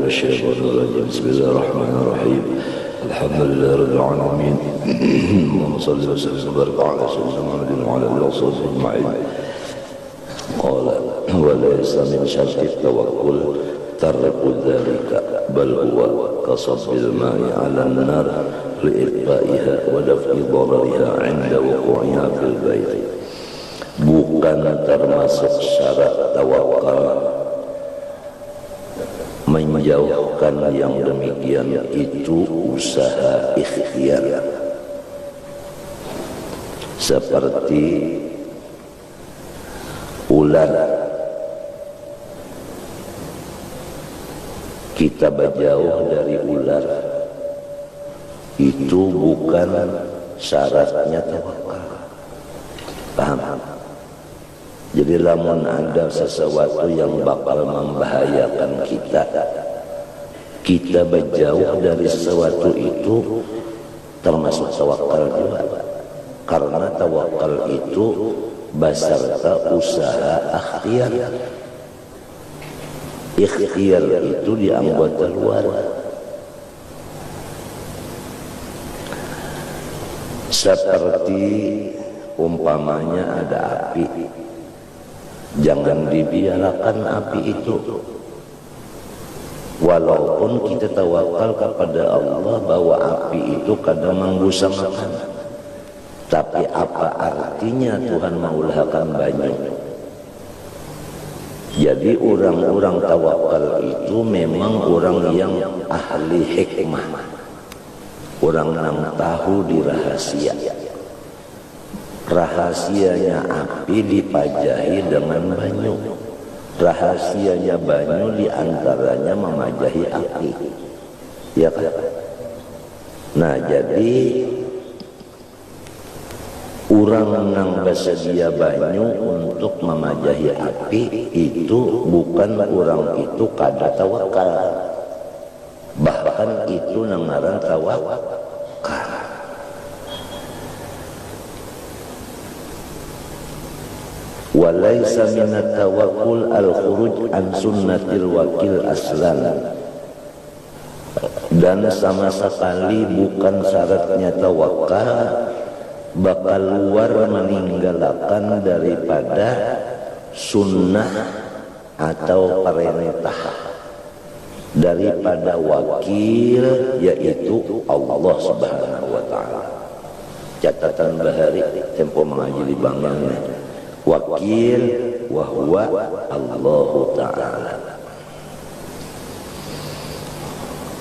من الشيطان الرجيم بسم الله الرحمن الرحيم الحمد لله رب العالمين اللهم صل وسلم وبارك على سيدنا محمد وعلى اله وصحبه اجمعين قال وليس من شرط التوكل ترك ذلك بل هو كصب الماء على النار لإطفائها ودفع ضررها عند وقوعها في البيت. Bukan termasuk syarat tawakal menjauhkan yang demikian itu usaha ikhtiar, seperti ular kita berjauh dari ular itu bukan syaratnya tawakal. Paham? Jadi lamun ada sesuatu yang bakal membahayakan kita berjauh dari sesuatu itu termasuk tawakal juga. Karena tawakal itu basarta usaha ikhtiar. Ikhtiar itu di anggota luar. Seperti umpamanya ada api, jangan dibiarkan api itu. Walaupun kita tawakal kepada Allah bahwa api itu kadang menggusangkan, tapi apa artinya Tuhan maulahkan banyak? Jadi orang-orang tawakal itu memang orang yang ahli hikmah, orang yang tahu di rahasia. Rahasianya api dipajahi dengan banyu. Rahasianya banyu diantaranya memajahi api. Ya kan? Nah jadi orang yang bersedia banyu untuk memajahi api itu bukan orang itu kada tawakal. Bahkan itu ngaran tawakal. Walaysa minat tawakkul al-khuruj an sunnatil wakil aslan. Dan sama sekali bukan syaratnya tawakal bakal luar meninggalkan daripada sunnah atau perintah daripada wakil, yaitu Allah Subhanahu wa ta'ala. Catatan bahari tempo mengaji di bangunnya wakil wa huwa Allah ta'ala.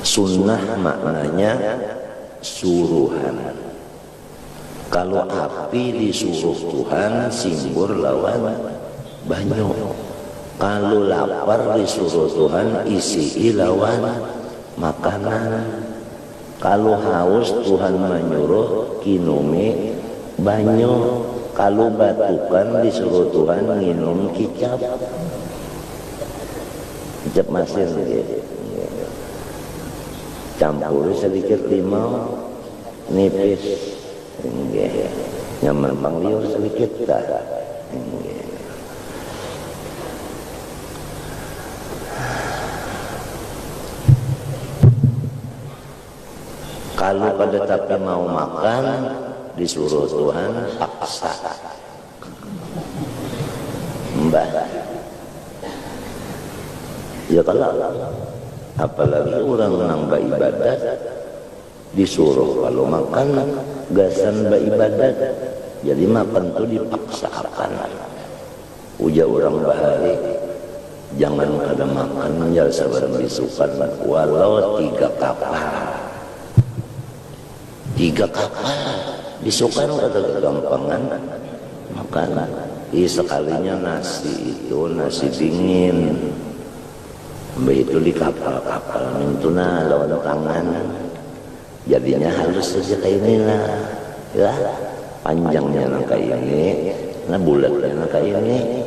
Sunnah maknanya suruhan. Kalau api disuruh Tuhan simbur lawan banyu. Kalau lapar disuruh Tuhan isi lawan makanan. Kalau haus Tuhan menyuruh kinumi banyu. Kalau batukan disuruh Tuhan minum kicap. Kicap masin gitu. Campur sedikit limau nipis. Nyaman pangliur sedikit dah. Kalau pada tapi mau makan disuruh Tuhan paksa. Mbah. Ya kalau apalagi orang yang beribadat disuruh kalau makan gasan beribadat, jadi makan itu dipaksakan. Ujar orang bahari jangan kada makan ya sabarang disukan walau 3 kapal. 3 kapal disukan kata kegampangan makanan. Sekalinya nasi itu nasi dingin. Begitu di kapal-kapal mintuna lawan tangan. Jadinya halus saja kayak inilah. Ya, panjangnya kayak ini, nah bulatnya kayak ini.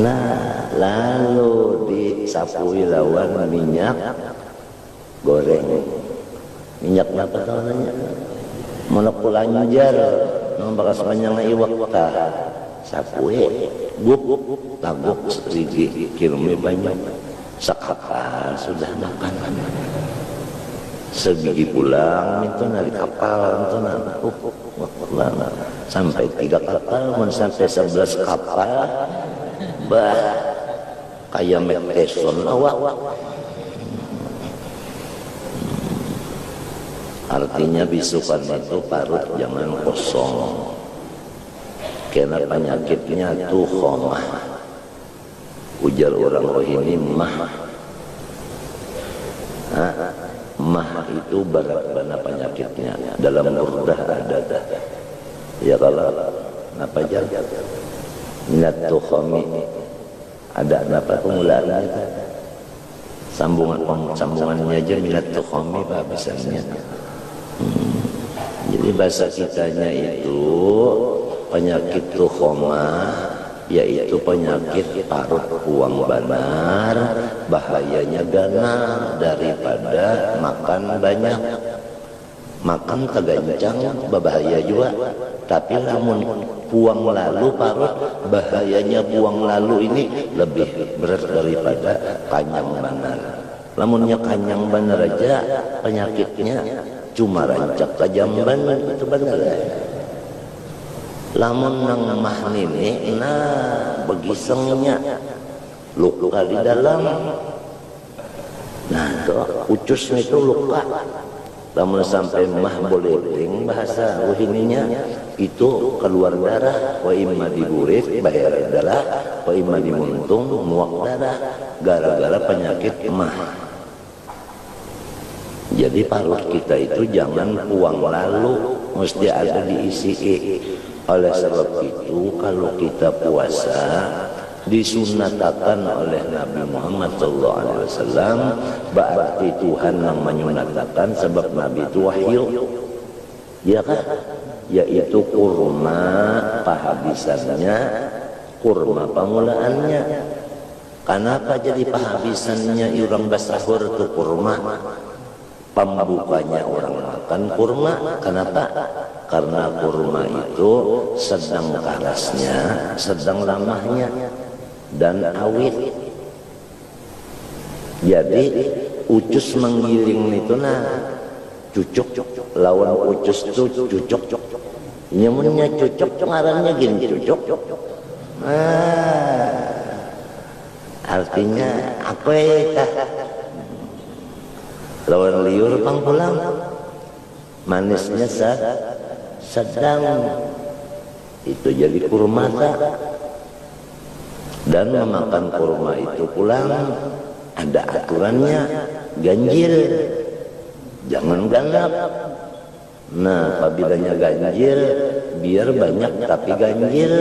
Nah, lalu disapui lawan minyak goreng. Minyak apa namanya? Monokulanjar, nang bakas panjang iwak ta. Sapue, gup, taguk serigi, kilome banyak. sakapal sudah makan. Sebiji pulang itu nari kapal itu sampai 3 kapal, sampai 11 kapal, bah kayak meteson awak. Artinya bisukan itu parut jangan kosong, karena penyakitnya tuh khomah. Ujar orang Rohini mah. Mah itu berat-berat penyakitnya. Dalam burdah ada ya kalau apa aja minat tukhami ada apa pemulaannya, sambungannya aja minat tukhami bahasannya. Jadi bahasa kitanya itu penyakit tukhomah, yaitu penyakit parut puang banar, bahayanya ganar daripada makan banyak. Makan kegancang berbahaya juga, tapi lamun puang lalu parut, bahayanya puang lalu ini lebih berat daripada kanyang banar. Lamunnya kanyang banar aja penyakitnya cuma rancak kajamban itu benar. Lamun nang mah nini, nah begisengnya luka di dalam, nah tuh ucusnya itu luka. Lamun sampai mah boleting bahasa wahininya itu keluar darah, wa imma diburit bayar darah, wa imma dimuntung muak darah, gara-gara penyakit mah. Jadi parut kita itu jangan puang lalu, mesti ada diisi. Oleh sebab itu kalau kita puasa disunatakan oleh Nabi Muhammad SAW, berarti Tuhan yang menyunatakan sebab Nabi itu wahyu, ya kan? Yaitu kurma pahabisannya, kurma pemulaannya. Kenapa jadi pahabisannya orang basahur itu kurma? Pembukanya orang makan kurma. Kenapa? Karena kurma itu sedang kerasnya, sedang lamahnya, dan awet. Jadi ucus menggiling itu nah cucuk, lawan ucus itu cucuk. Nyamunnya cucuk, ngarannya gini cucuk. Artinya apa ya? Lawan liur pang pulang, manisnya sedang, itu jadi kurma. Dan memakan kurma itu pulang ada aturannya, ganjil, jangan ganap. Nah apabila ganjil, biar banyak tapi ganjil,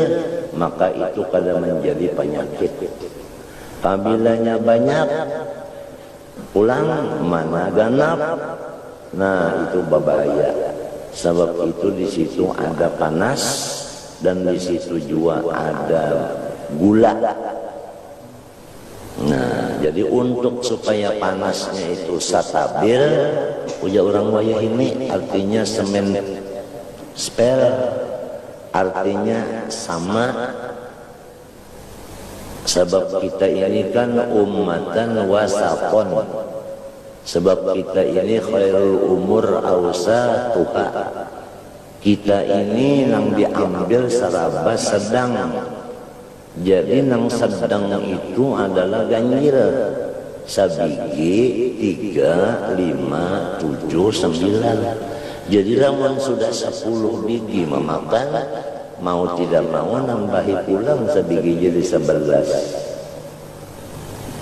maka itu kada menjadi penyakit. Apabila banyak pulang mana ganap, nah itu berbahaya. Sebab itu di situ ada panas dan di situ juga ada gula. Nah, jadi untuk supaya panasnya itu stabil, ujar orang wayah ini artinya semen spell, artinya sama. Sebab kita ini kan ummatan wasaqon. Sebab kita ini khairul umur awsatuha. Kita ini nang diambil seraba sedang. Jadi nang sedang itu adalah ganjil. Sabigi 3, 5, 7, 9. Jadi lamun sudah 10 biji memakan, mau tidak mau nambahi pulang sabigi jadi 11.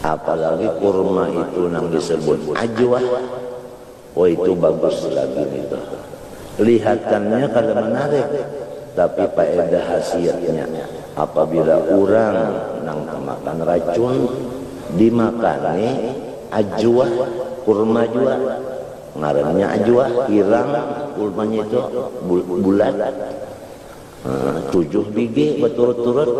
Apalagi kurma itu nang disebut ajwah, oh itu bagus lagi itu. Lihatannya kada menarik, tapi faedah khasiatnya. Apabila orang nang makan racun dimakani ajwah, kurma juga ngarannya ajwah, hirang kurmanya itu bulat. 7 biji berturut-turut,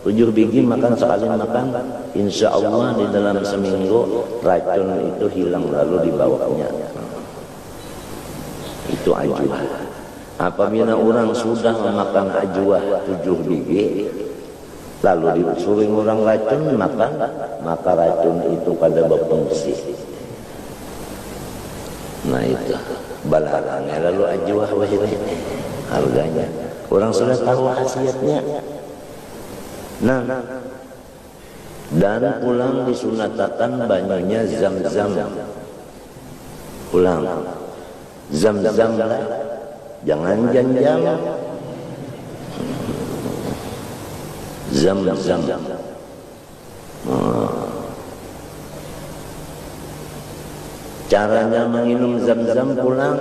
7 biji makan sekali makan, insya Allah di dalam seminggu racun itu hilang lalu dibawanya. Itu ajwah. Apabila orang sudah memakan ajwah 7 biji, lalu disuruh orang racun makan, maka racun itu kada berfungsi. Nah itu balarangnya lalu ajwah wahini harganya. Orang sudah tahu khasiatnya. Nah, dan pulang disunatakan banyunya zam-zam. Pulang zam-zam lah, jangan jam-jam. Zam-zam. Caranya menginum zam-zam pulang,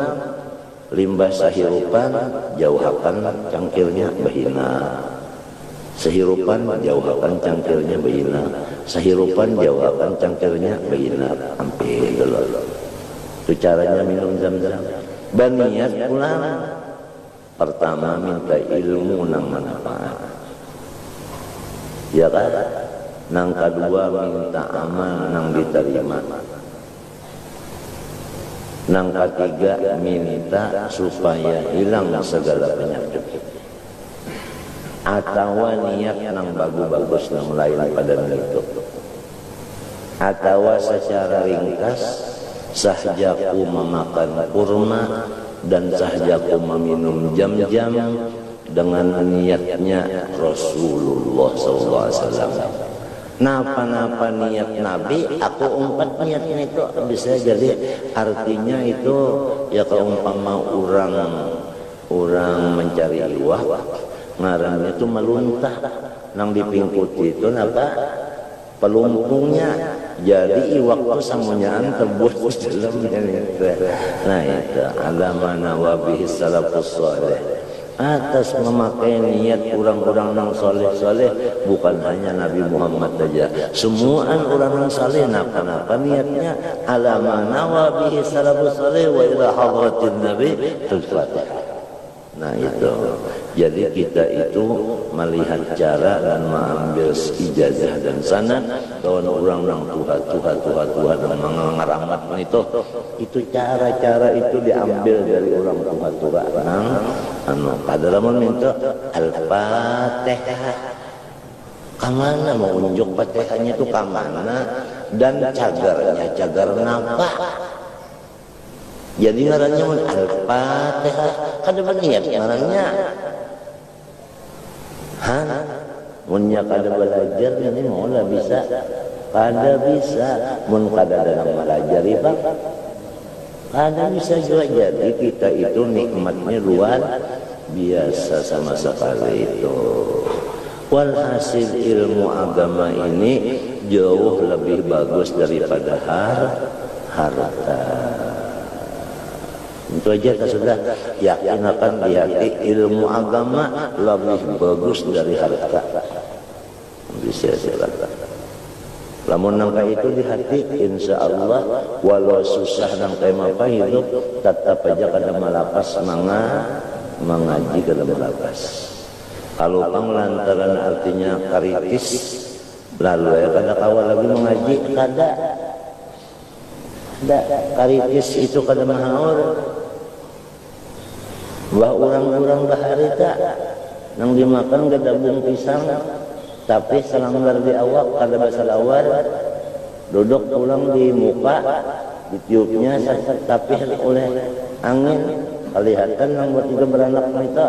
limbah sahirupan jauhakan cangkirnya bahina. Sehirupan jauhakan cangkirnya bahina. Sehirupan jauhakan cangkirnya bahina. Hampir dulu. Itu caranya minum zam-zam. Berniat pulang, pertama minta ilmu nang manfaat. Ya kan? Nang kedua minta amal nang diterima. Nang ketiga minta supaya hilang segala penyakit. Atau niat nang bagus-bagus nang lain pada itu. Atau secara ringkas sahjaku memakan kurma dan sahjaku meminum jam-jam dengan niatnya Rasulullah SAW. Napa-napa niat Nabi, aku umpat niatnya itu bisa jadi artinya itu ya keumpama orang mencari iwah ngarannya itu meluntah nang dipingkuti itu napa pelumpungnya jadi iwak itu samunyaan terbuat dalamnya. Nah itu agama nawabi salafus saleh atas memakai niat orang-orang yang soleh-soleh, bukan hanya Nabi Muhammad saja, semuaan orang yang soleh napa-napa niatnya ala ma nawa bihi salafus saleh wa ila hadratin nabi al-Fatihah. Nah itu, jadi kita itu melihat cara dan mengambil ijazah dan sanad kawan orang yang Tuhan dan mengaramat itu cara-cara itu diambil dari orang Tuhan pada lamun minta Al-Fatihah kamana mau unjuk Fatihahnya itu kamana dan cagarnya cagar napa. Jadi ngarannya Al-Fatihah kada berniat ngarannya. Munnya kada belajar ini mau lah bisa. Kada bisa. Mun kada dalam belajar itu kada bisa juga. Jadi kita itu nikmatnya luar biasa sama sekali itu. Walhasil ilmu agama ini jauh lebih bagus daripada harta. Itu aja kita sudah yakin akan di hati ilmu agama lebih bagus dari harta. Bisa silakan. Lamun nangka itu di hati, insya Allah walau susah nangka apa hidup, tetap aja kada malapas mengaji kada malapas. Kalau pang lantaran artinya karitis, lalu ya kada kawal lagi mengaji kada. Karitis itu kada mahaur. Wah orang-orang baharita nang dimakan gadabung pisang tapi selanggar di awak kada basalawar duduk pulang di muka ditiupnya tapi oleh angin kelihatan nang buat juga beranak mereka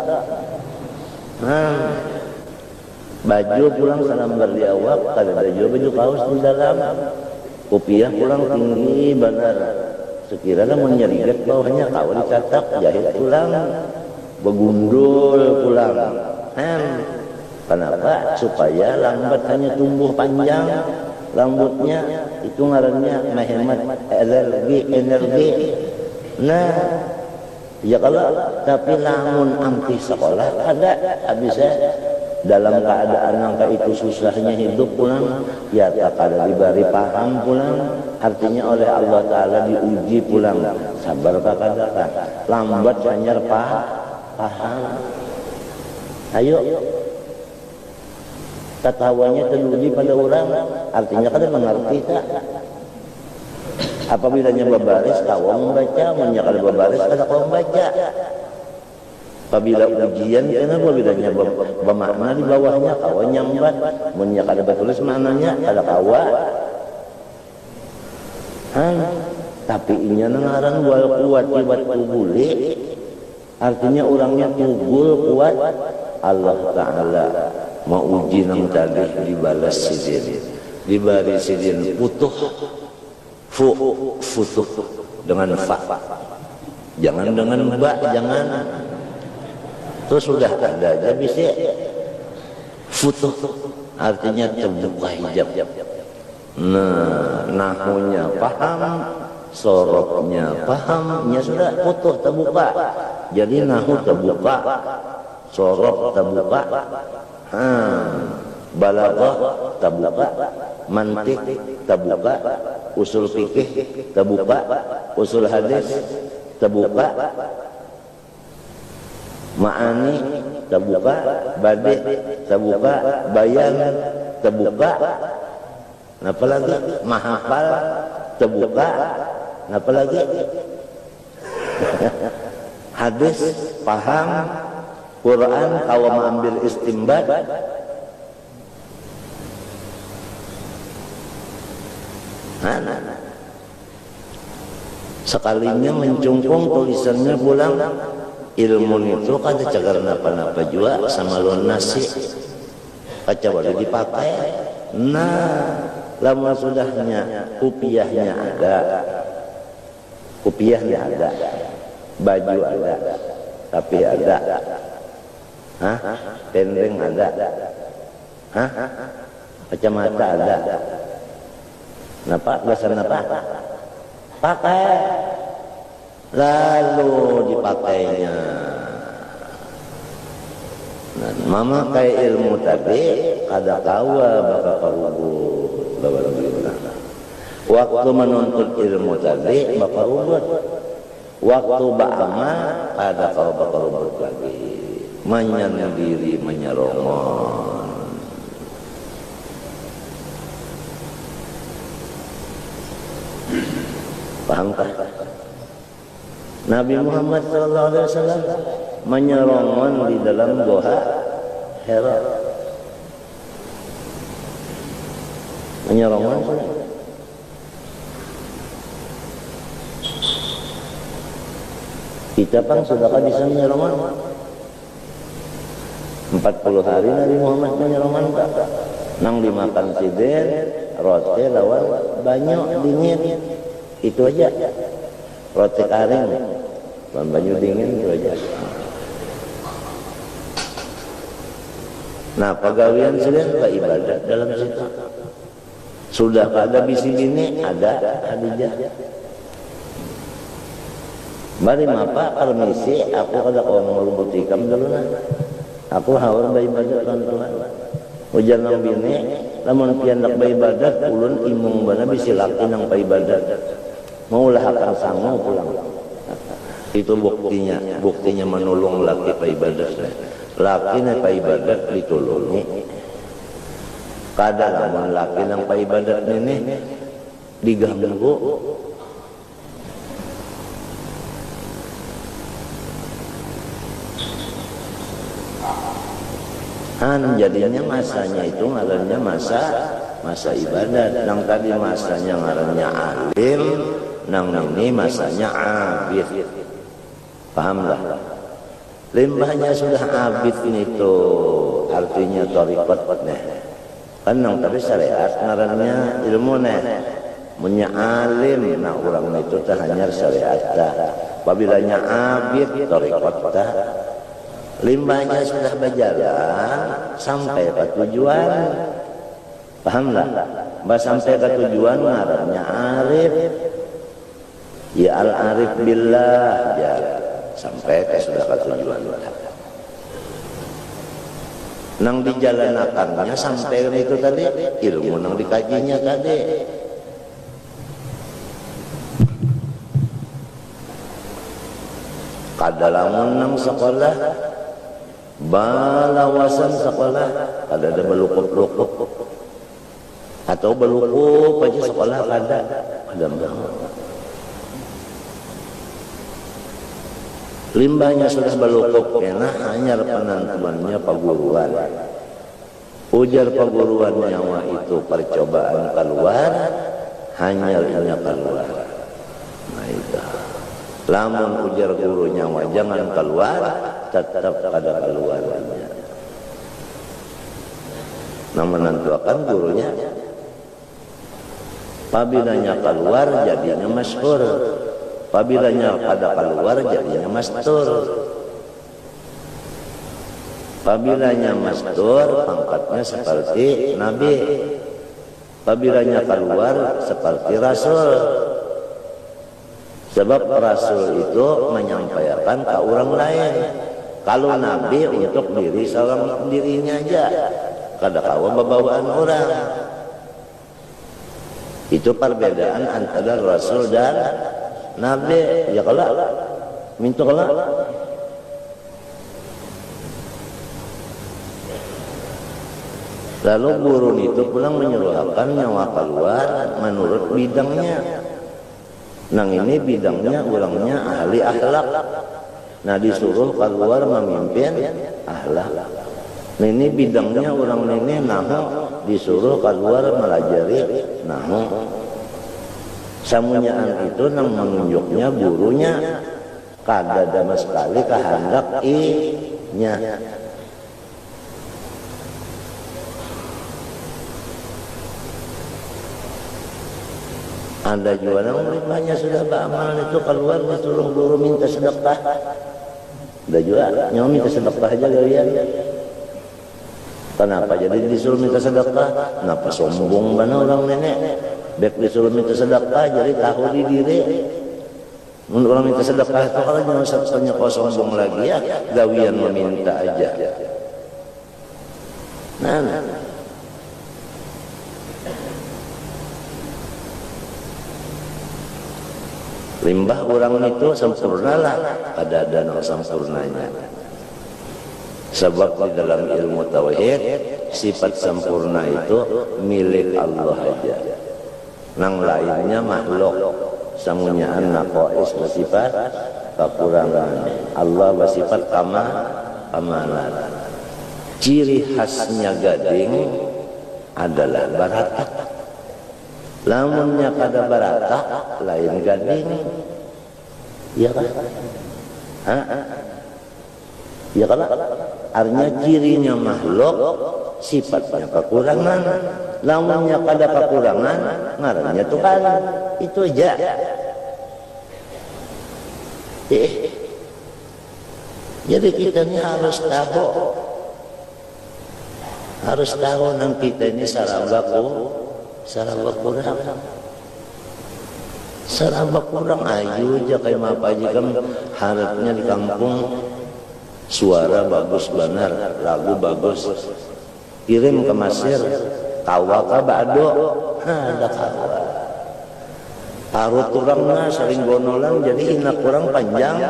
baju pulang selanggar di awak kada baju kaos di dalam kopiah pulang tinggi benar sekiranya menyerigat bawahnya kau dicatak jahit pulang begundul pulang kenapa? Supaya lambat hanya tumbuh panjang rambutnya itu ngarannya menghemat energi. Nah ya kalau tapi lamun ampi sekolah ada bisa dalam keadaan angka itu susahnya hidup pulang ya tak ada diberi paham pulang artinya oleh Allah Ta'ala diuji pulang sabar kakak lambat hanya paham ayo ketawanya teruji pada orang artinya kada mengerti tak apabila nya babaris kawang membaca mennya kada babaris kada kawang baca Apabila ujian kenapa bedanya bermakna di bawahnya kawa nyambat, mun nya kada batulis maknanya kada kawa. Tapi inya ngaran wal kuat liwat tubule, artinya orangnya tugul kuat. Allah Ta'ala mau uji nang tadi dibalas sidin, dibari sidin putuh futuh dengan fa, jangan dengan ba, jangan. Terus sudah ada aja bisa futuh, artinya terbuka hijab. Nah, nahunya paham, soroknya paham, ya sudah putuh terbuka. Jadi nahu terbuka, sorok terbuka, balaghah terbuka, mantik terbuka, usul fikih terbuka, usul hadis terbuka, ma'ani terbuka, badi terbuka, bayan terbuka. Apalagi mahafal terbuka, apalagi hadis paham, Quran kalau mengambil istimbat. Sekalinya mencungkung tulisannya pulang, ilmu itu kada cagar napa-napa juga sama lon nasi kaca boleh dipakai. Nah, lama sudahnya kupiahnya ada, baju ada, tapi ada, tendeng ada, kacamata ada, napa bahasa napa, pakai, lalu dipakainya. Nah, memakai ilmu tadi kada kawa bakal karubut lawan kita. Waktu menuntut ilmu tadi bakal karubut. Waktu beramal kada kawa bakal karubut lagi. Menyendiri, menyerongon. Paham tak? Nabi Muhammad SAW menyerongon di dalam Goa Hira. Menyerongon. Kita pun sudahkah bisa menyerongon? 40 hari Nabi Muhammad menyerongon tak? Nang dimakan sidin, roti lawan banyak dingin. Itu aja. Roti kering, lawan banyak dingin itu aja. Nah, pegawaian sedang ibadat dalam situ. Sudah ada bisi bini, ada Hadijah. Mari mapa permisi, aku kada orang merubut ikam dulu nah. Aku hawar beribadat tuan-tuan. Hujan nang bini, lamun piandak beribadat, ulun imung bana bisi laki nang beribadat. Maulah akan sanggup pulang. Itu buktinya menolong laki beribadat. Laki nang paibadat ditulungi. Kada lamun laki nang paibadat ini diganggu. Jadinya masanya itu ngarannya masa ibadat. Nang tadi masanya ngarannya alim, nang ini masanya abid. Pahamlah? Limbahnya sudah abid itu artinya thariqat nih. Kan nang tadi syariat ngarannya ilmu nih. Munya alim, nah orang itu teh hanya syariat dah. Apabila abid thariqat dah. Limbahnya sudah berjalan sampai ke tujuan. Pahamlah? Bah sampai ke tujuan ngarannya arif. Ya al-arif billah ya. Sampai ke sudah ke tujuan. Nang dijalanakannya sampai itu tadi ilmu nang dikajinya tadi. Kadalamun nang sekolah balawasan sekolah kada ada belukup-lukup atau belukup aja sekolah kada Limbahnya sudah balukuk kena hanyar penantuannya paguruan. Ujar paguruan nyawa itu percobaan keluar, hanyarnya keluar. Nah itu. Lamun ujar guru nyawa jangan keluar, tetap ada keluarannya. Nah menentukan gurunya. Pabilanya keluar jadinya masyhur. Pabilanya ada keluar jadinya mastur. Pabilanya mastur pangkatnya seperti nabi. Pabilanya keluar seperti rasul. Sebab rasul itu menyampaikan ke orang lain. Kalau nabi untuk diri seorang dirinya aja. Kada kawa bawaan orang. Itu perbedaan antara rasul dan nabi. Ya kalau minta kalau lalu guru itu pulang menyuruhkan nyawa keluar menurut bidangnya. Nang ini bidangnya orangnya ahli akhlak. Nah disuruh keluar memimpin akhlak. Nah ini bidangnya orang ini nahu disuruh keluar melajari nahu. Samunyaan itu nang menunjuknya gurunya kada sama sekali kehendak i-nya. Ada juga orang ribanya sudah beramal itu keluar disuruh guru minta sedekah. Ada juga nyawa minta sedekah aja kalian. Kenapa jadi disuruh minta sedekah? Kenapa sombong mana orang nenek? Bek disuruh minta sedekah jadi tahu di diri. Menurut orang minta sedekah itu kalau jangan satunya kau sombong lagi ya gawian meminta aja. Nah. Limbah orang itu sempurnalah pada danau sempurnanya. Sebab di dalam ilmu tauhid sifat sempurna itu milik Allah aja. Nang lainnya makhluk. Samunyaan naqais bersifat kekurangan. Allah bersifat kamalan. Ciri khasnya gading adalah baratak. Lamunnya kada baratak lain gading. Iya kan? Iya kan? Artinya cirinya makhluk sifatnya kekurangan. Lamunnya kada kekurangan ngarannya Tuhan. Itu aja. Jadi kita ini harus tahu nang kita ini saraba kurang ayu aja kayak apa aja kan harapnya di kampung suara bagus benar, lagu bagus, kirim ke Mesir, kawa ka bado, ada kawa. Parut kurangnya sering gonolan jadi inak kurang panjang,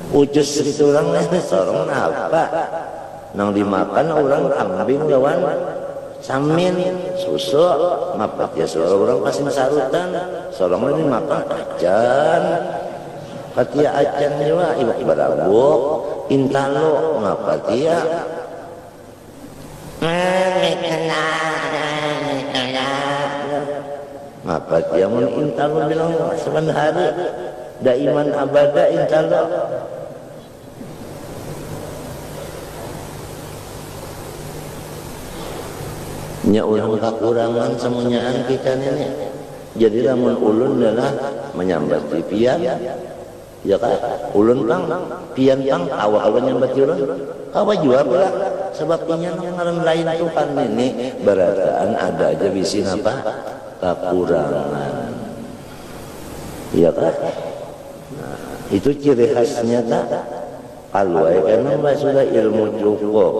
ucus itu orang sorong apa, nang dimakan orang kambing lawan samin, susu, mapat ya seorang orang kasih sarutan, seorang lagi makan acan, katia acan juga, ibu barabuk, intalo, mapat ya. Mapat ya, mun intalo bilang sebenarnya, daiman abada intalo. Nya ulang kekurangan semuanyaan kita ini. Jadi lamun ulun adalah menyambati pian. Ya kan? Ulun pang pian pang awak ulun nyambati ulun. Kawa jua pula sebab nya ngaran lain Tuhan ini berataan ada aja bisin apa? Kekurangan. Ya kan? Nah, itu ciri khasnya tak? Kalau karena sudah ilmu cukup,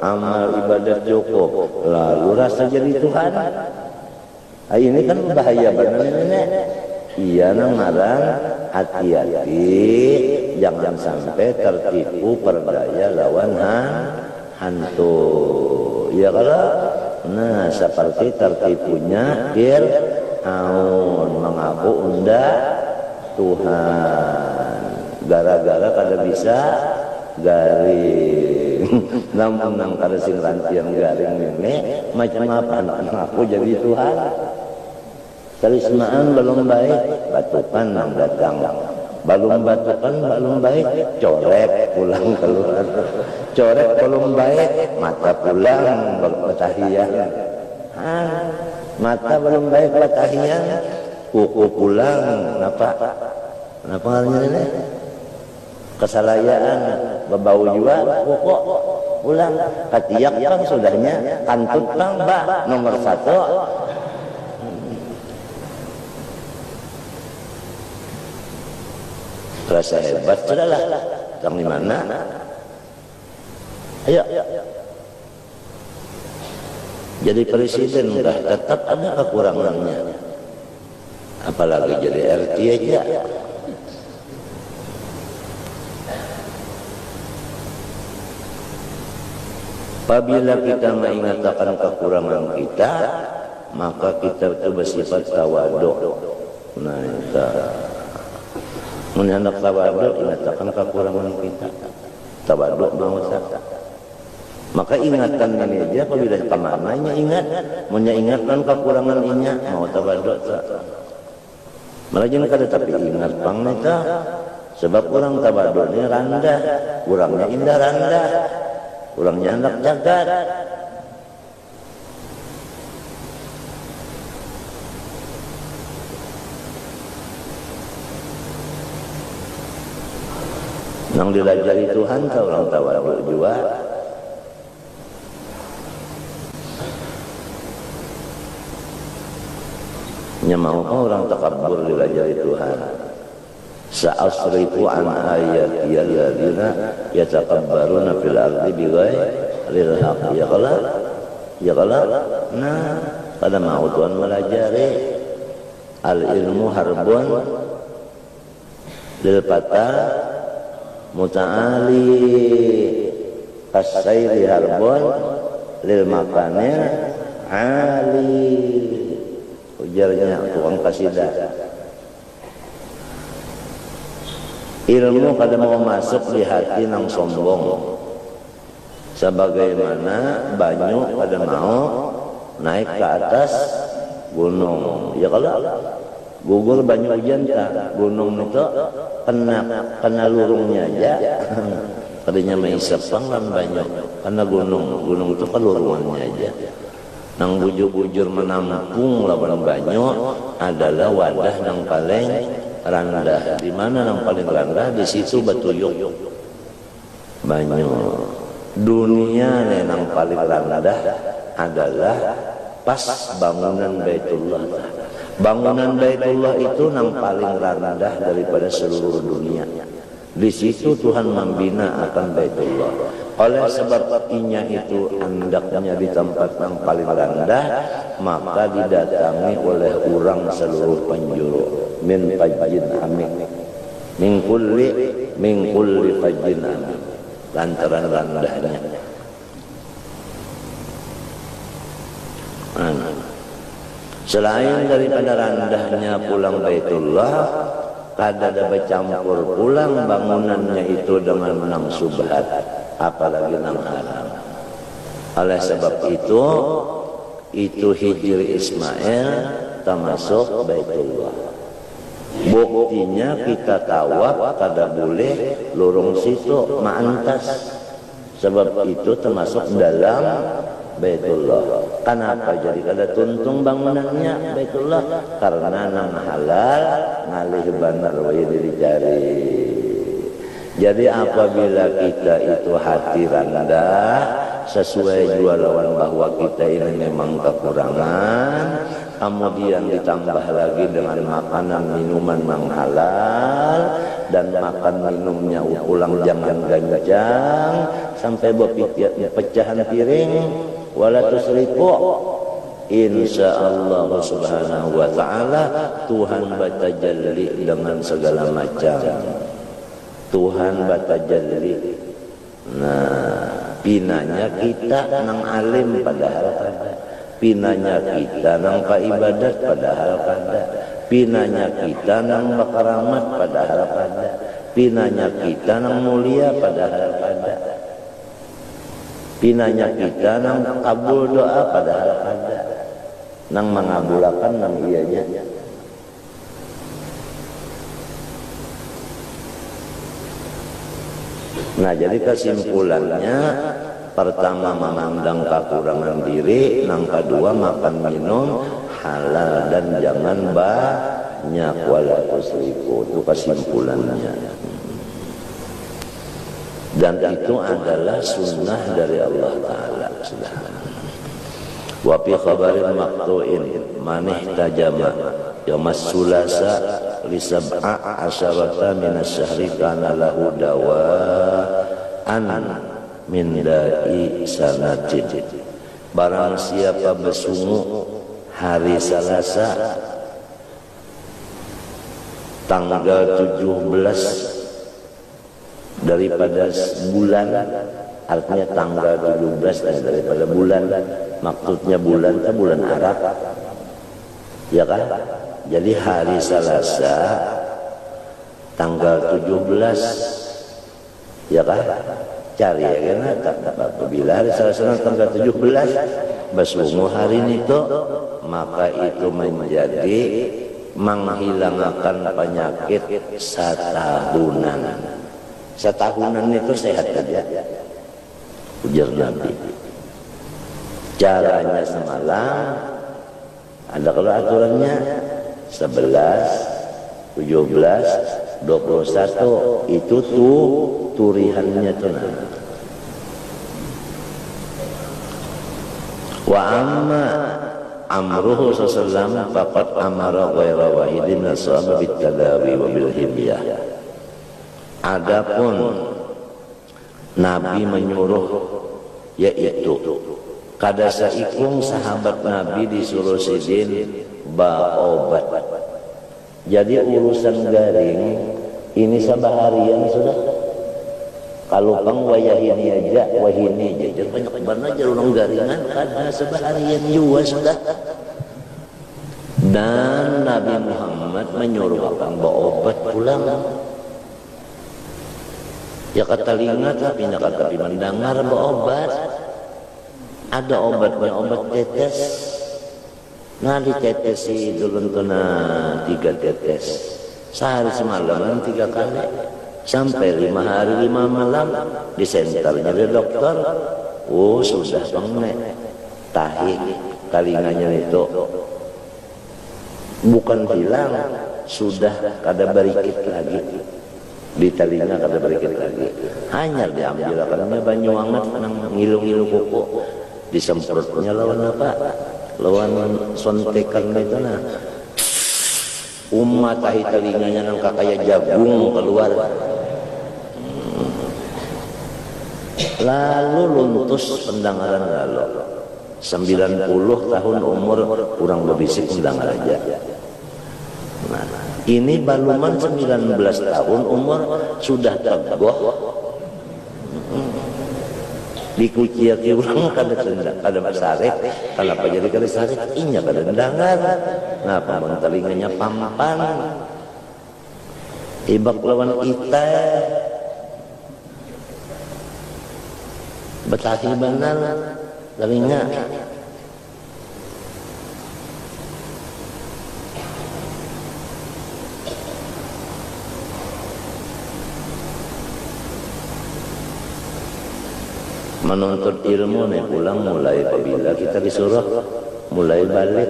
amal ibadat cukup, lalu rasa jadi Tuhan. Nah, ini kan bahaya benar ini. Iya namaran hati-hati, jangan sampai tertipu perdaya lawan hantu. Ya kalau, nah seperti tertipunya Fir'aun mengaku unda Tuhan. gara-gara kada bisa garing. Namun nang kada sing rantian garing ini macam apa anak aku jadi Tuhan. Talismaan belum baik, batukan nang datang. Belum batukan belum baik, corek pulang keluar. Corek belum baik, mata pulang bertahiyan. Mata belum baik bertahiyan, kuku pulang. Kenapa harinya ini? Kesalayaan, berbau juga, kuku pulang. Ketiak bang sudahnya, kantut bang, nomor 1. Rasa hebat sudahlah. Tang di mana? Ayo. Jadi presiden udah tetap ada kekurangannya. Apalagi jadi RT aja. Apabila kita mengingatkan kekurangan kita, maka kita itu bersifat tawadhu. Nah, kita menyandak tawadhu, ingatkan kekurangan kita. Tawadhu mau sah. Maka ingatan ini aja apabila kemananya ingat, mengingatkan kekurangan inya mau tawadhu sah. Malah jangan kada tapi ingat pang neta, sebab orang tawadhu ini rendah, kurangnya indah rendah, kurangnya anak jagat. Nang dilajari Tuhan ke orang tawadhu juga. Nya mau orang takabur dilajari Tuhan. Sa'asrifu an ayati alladzina yatakabbaruna fil ardi bighairil haqq. Ya kala. Nah, pada mau Tuhan melajari al ilmu harbun lil fata muta'ali kasairi harbun lil makanir ali. Ujarnya tukang kasidah. Ilmu kada mau masuk di hati nang sombong, sebagaimana banyu kada mau naik ke atas gunung. Ya kalau gugur banyu hujan tak, gunung itu kena lurungnya aja. Tadinya maisap pang banyu, karena gunung itu kan lurungannya aja. Nang bujur-bujur menampung lawan banyu adalah wadah nang paling rendah. Di mana nang paling rendah? Di situ batuyuk banyu. Dunia nang paling rendah adalah pas bangunan Baitullah. Bangunan Baitullah itu nang paling rendah daripada seluruh dunia. Di situ Tuhan membina akan Baitullah. Oleh sebab inya itu hendaknya di tempat yang paling rendah, maka didatangi oleh orang seluruh penjuru. Min fajjin amik, min kulli fajjin amik. Lantaran rendahnya. Selain daripada rendahnya pulang Baitullah, kada ada bercampur pulang bangunannya itu dengan nang subhat, apalagi nang haram. Oleh sebab itu Hijri Ismail termasuk Baitullah. Buktinya kita tawaf kada boleh lorong situ ma'antas, sebab itu termasuk dalam Baitullah. Kenapa jadi kada tuntung bangunannya Baitullah? Karena nang halal ngalih benar wae dicari. Jadi apabila kita itu hati rendah, sesuai jua lawan bahwa kita ini memang kekurangan, kemudian ditambah lagi dengan makanan minuman yang halal, dan makan minumnya ulang jangan ganjang sampai pecahan piring, wala tusrifu. Insyaallah subhanahu wa ta'ala Tuhan batajalli dengan segala macam. Tuhan batajalli. Nah, pinanya kita nang alim padahal kada. Pinanya kita nang kaibadat padahal kada. Pinanya kita nang makaramat padahal kada. pinanya kita nang mulia padahal kada, pinanya kita nang kabul doa padahal kada, nang mengabulakan nang ianya. Nah, jadi kesimpulannya, pertama memandang kekurangan diri, yang kedua makan minum halal dan jangan banyak, wala tusrifu. Itu kesimpulannya. Dan itu adalah sunnah dari Allah Ta'ala. Wa fi khabarin maqtu'in man ihtajama yaumas sulasa li sab'a asyarata minas syahri kana lahu dawaan min da'i sanatin. Barang siapa bersungu hari Selasa tanggal 17 daripada bulan, artinya tanggal 17 daripada bulan, maksudnya bulan itu bulan Arab, ya kan? Jadi hari Selasa tanggal 17, ya kan? Cari ya kan? Apabila hari Selasa tanggal 17 bersungu hari itu, maka itu menjadi menghilangkan penyakit setahunan. Setahunan itu sehat aja, ujar Nabi. Caranya semalam ada kalau aturannya 11, 17, 21 itu tuh turihannya tuh. Wa amma amruhu sallallahu faqad amara ghaira wahidin min as-sahaba bit-tadawi wa bil hibyah. Adapun Nabi menyuruh, yaitu kada saikung sahabat Nabi disuruh sidin baobat. Jadi urusan garing ini sabaharian sudah. Kalau pang wayahini aja, wahini aja, banyak banget aja orang garingan kada sabaharian juga sudah. Dan Nabi Muhammad menyuruh abang baobat pulang. Ya kata lingat tapi nak kata mendengar berobat. Ada obatnya, obat tetes. Nah ditetesi dulu tuna 3 tetes. Sehari semalaman 3 kali. Sampai 5 hari 5 malam di senternya di dokter. Oh sudah pengen tahi telinganya itu. Bukan hilang, sudah kada berikit lagi. Di telinga kada berikit lagi. Hanya diambil akarnya banyu hangat nang ngilu-ngilu kuku, disemprotnya lawan apa? Lawan sontekan itu nah. Umat tahi telinganya nang kakaya jagung keluar. Lalu luntus pendengaran lalu. 90 tahun umur kurang berbisik pendengar aja. Nah, ini baluman 19 tahun umur sudah tegoh. Dikuciaki ulang kada saret, kenapa jadi kada saret? Inya kada dengar. Ngapa mun telinganya pampan? Ibak lawan kita. Betahi benar telinga. Menuntut ilmu nih pulang mulai apabila kita disuruh mulai balik,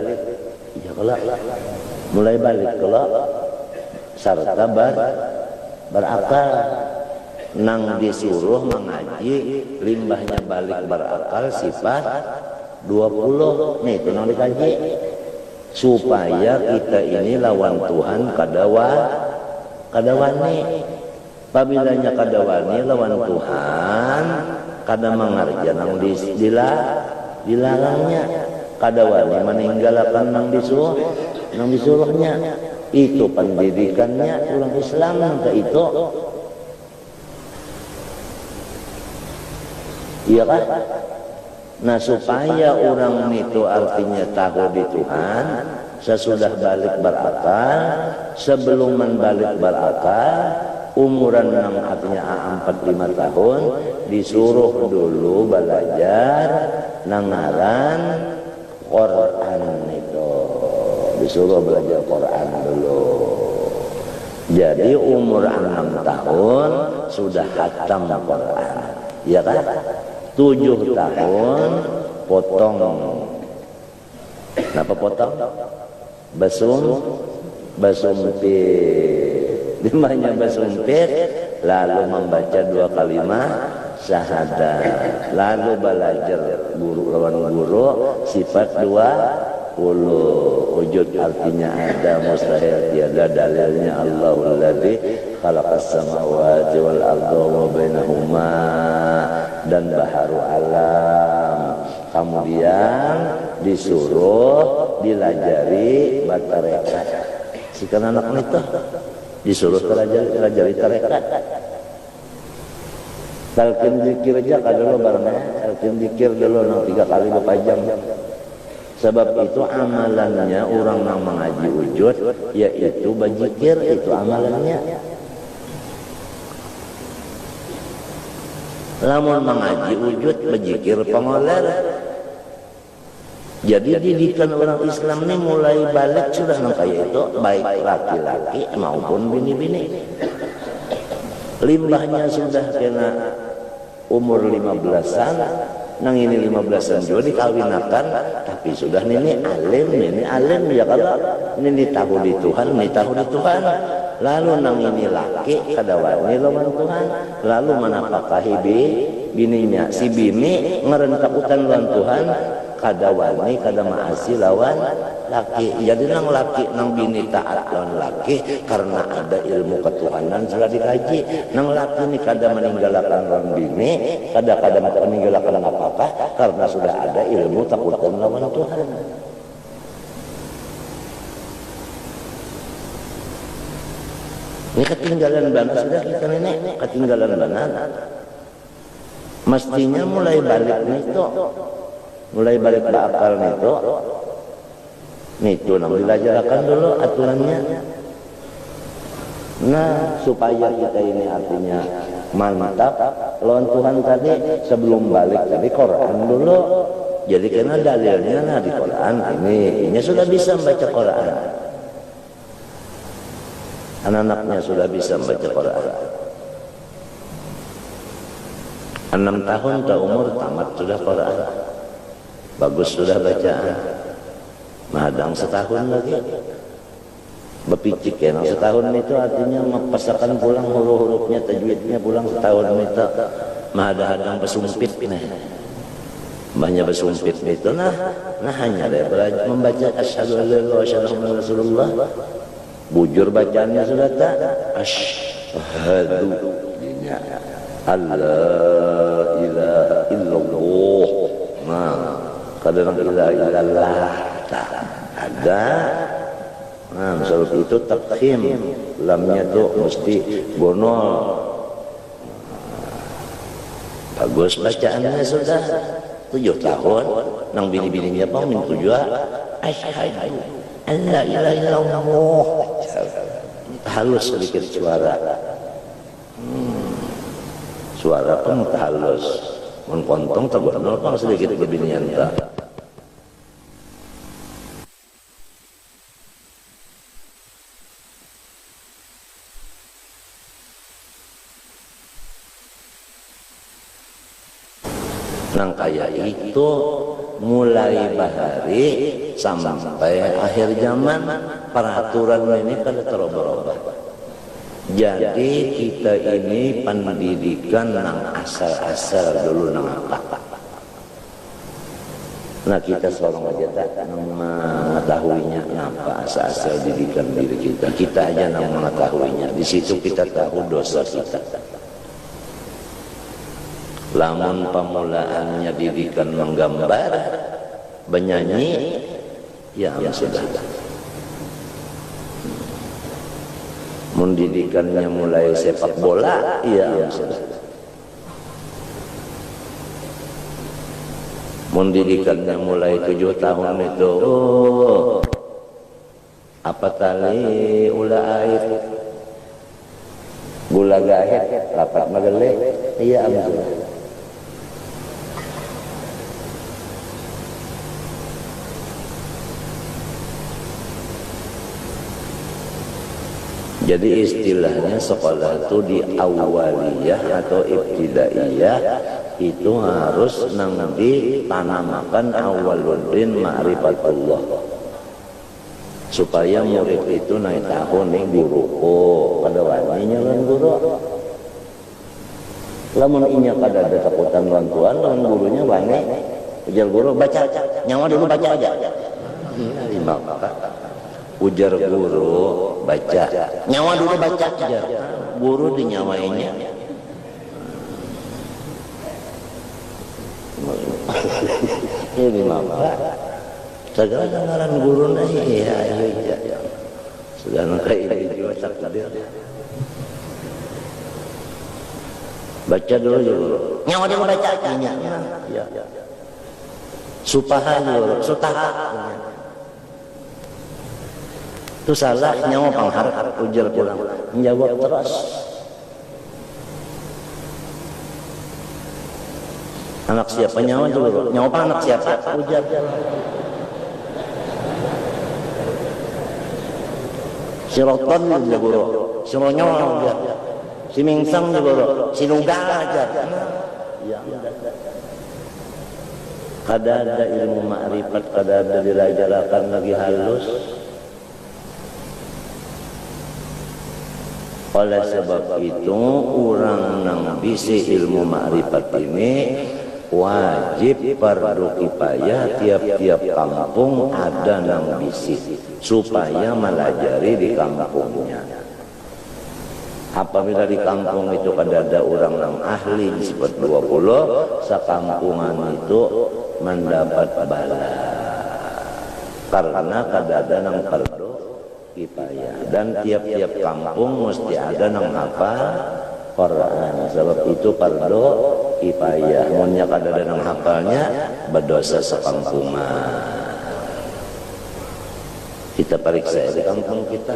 ya kalau mulai balik kalau serta berakal nang disuruh mengaji limbahnya balik berakal sifat 20 nih itu nang dikaji supaya kita ini lawan Tuhan kadawani pabilanya kadawani lawan Tuhan kada mengarja nang dilarangnya, kada wani meninggalkan nang disuruhnya. Itu pendidikannya orang Islam ke itu. Iya kan? Nah supaya orang itu artinya tahu di Tuhan, sesudah balik berakal, sebelum membalik berakal, umuran 6 artinya 4-5 tahun disuruh dulu belajar nangaran Quran itu, disuruh belajar Quran dulu. Jadi umur 6 tahun sudah khatam Quran, ya kan? 7 tahun potong. Kenapa potong? Basumpit. Dimanya basumpit, lalu membaca 2 kalimat syahadat, lalu belajar guru lawan guru sifat 20 wujud artinya ada, mustahil tiada, dalilnya Allahul ladzi khalaqas samawati wal arda wa bainahuma, dan baharu alam. Kemudian disuruh dilajari batarekat. Sikan anak itu disuruh pelajari tarekat. Talqin zikir aja kadang barangnya, talqin zikir dulu 3 kali berpajam. Sebab itu amalannya orang yang mengaji wujud, yaitu berzikir, itu amalannya. Lamun mengaji wujud, berzikir pengoler. Jadi didikan orang Islam ini mulai balik sudah kayak itu, baik laki-laki maupun bini-bini. Limbahnya sudah kena umur 15-an, nang ini 15-an juga dikawinakan, tapi sudah ini alim ya, kalau ini tahu di Tuhan, ini tahu di Tuhan. Lalu nang ini laki kadawani lawan Tuhan, lalu manapakahi bininya, si bini ngerentakutan lawan Tuhan, kadawani kada maasi lawan laki. Jadi nang laki nang bini taat lawan laki karena ada ilmu ketuhanan sudah dikaji. Nang laki ini kada meninggalkan lawan bini, kada meninggalkan apa-apa karena sudah ada ilmu takutan lawan Tuhan. Ini ketinggalan banget sudah kita nenek, ketinggalan banget. Mestinya mulai balik itu, mulai balik ke akal itu nang dilajarkan dulu aturannya. Nah, supaya kita ini artinya mantap lawan Tuhan tadi, sebelum balik tadi Quran dulu. Jadi karena dalilnya nah di Quran ini sudah bisa membaca Quran. Anak-anaknya sudah bisa membaca Quran. 6 tahun ke umur tamat sudah Quran. Bagus sudah bacaan. Mahadang setahun lagi. Bepicik ya, setahun itu artinya mepasakan pulang huruf-hurufnya, tajwidnya pulang setahun itu. Mahadang besumpit nih. Banyak besumpit itu nah hanya daripada membaca asyhadu an la ilaha illallah wa asyhadu anna rasulullah. Bujur bacaannya sudah tak? Asyhadu Allah ilaha illallah. Nah, kadang ilaha illallah tak ada. Nah, sebab itu takhim, lamnya tuh mesti bonol. Bagus bacaannya sudah 7 tahun, nang bini-bininya pun min 7 asyhadu alla ilaha illallah. Halus sedikit suara. Suara pun halus. Mun kontong terbonol pun sedikit kebinian ta. Nang kaya itu mulai bahari sampai akhir zaman peraturan ini kan terubah-ubah. Jadi kita ini pendidikan nang asal-asal dulu nang apa. Nah kita seorang aja tak mengetahuinya apa asal-asal didikan diri kita. Kita aja nang mengetahuinya. Di situ kita tahu dosa kita. Lamun pemulaannya didikan menggambar, bernyanyi, ya sudah. Mendidikannya mulai sepak bola, ya sudah. Mendidikannya mulai 7 tahun itu, apa tali ulah air. Gula gahet lapat magele iya amsul. Jadi istilahnya sekolah itu di awaliyah atau ibtidaiyah itu harus nang ditanamakan awwaluddin ma'rifatullah, supaya murid itu naik tahun nih guru pada waninya lan guru lamun inya kada ada takutan lan tuan lan gurunya wani ujar guru baca nyawa dulu baca aja ujar guru baca nyawa dulu baca aja guru dinyawainnya ini maka segala ngaran guru nah iya segala kayak ini juga takdir baca dulu guru nyawa dulu baca aja ya supaha guru sutaha itu salah nyawa pangharap ujar pulang menjawab terus anak siapa nyawa dulu nyawa apa anak siapa ujar si roton juga guru si ronyol aja si mingsang juga guru si nugal aja ya kada ada ilmu ma'rifat kada ada dirajalakan lagi halus. Oleh sebab itu orang nang bisi ilmu ma'rifat ini wajib fardu kifayah tiap-tiap kampung ada nang bisi supaya melajari di kampungnya. Apabila di kampung itu kada ada orang nang ahli disebut 20, sakampungan itu mendapat bala karena kada ada nang fardu kifayah dan tiap-tiap kampung mesti ada nang hafal Quran. Sebab itu fardu kifayah. Munnya kada ada nang hafalnya berdosa sekampungan. Kita periksa di kampung kita.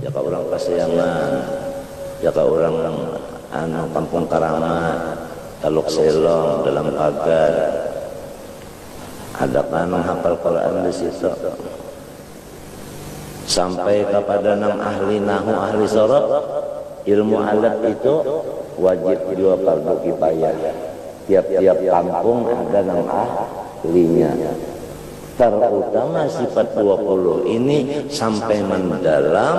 Jaka orang Pasayangan, jaka orang kampung Karamat, Taluk Selong dalam Pagar. Ada kan hafal Quran di situ. Sampai kepada nang ahli nahu ahli sorab ilmu alat itu wajib juga fardu kifayah. Tiap-tiap kampung ada nang ahlinya. Terutama sifat 20 ini sampai mendalam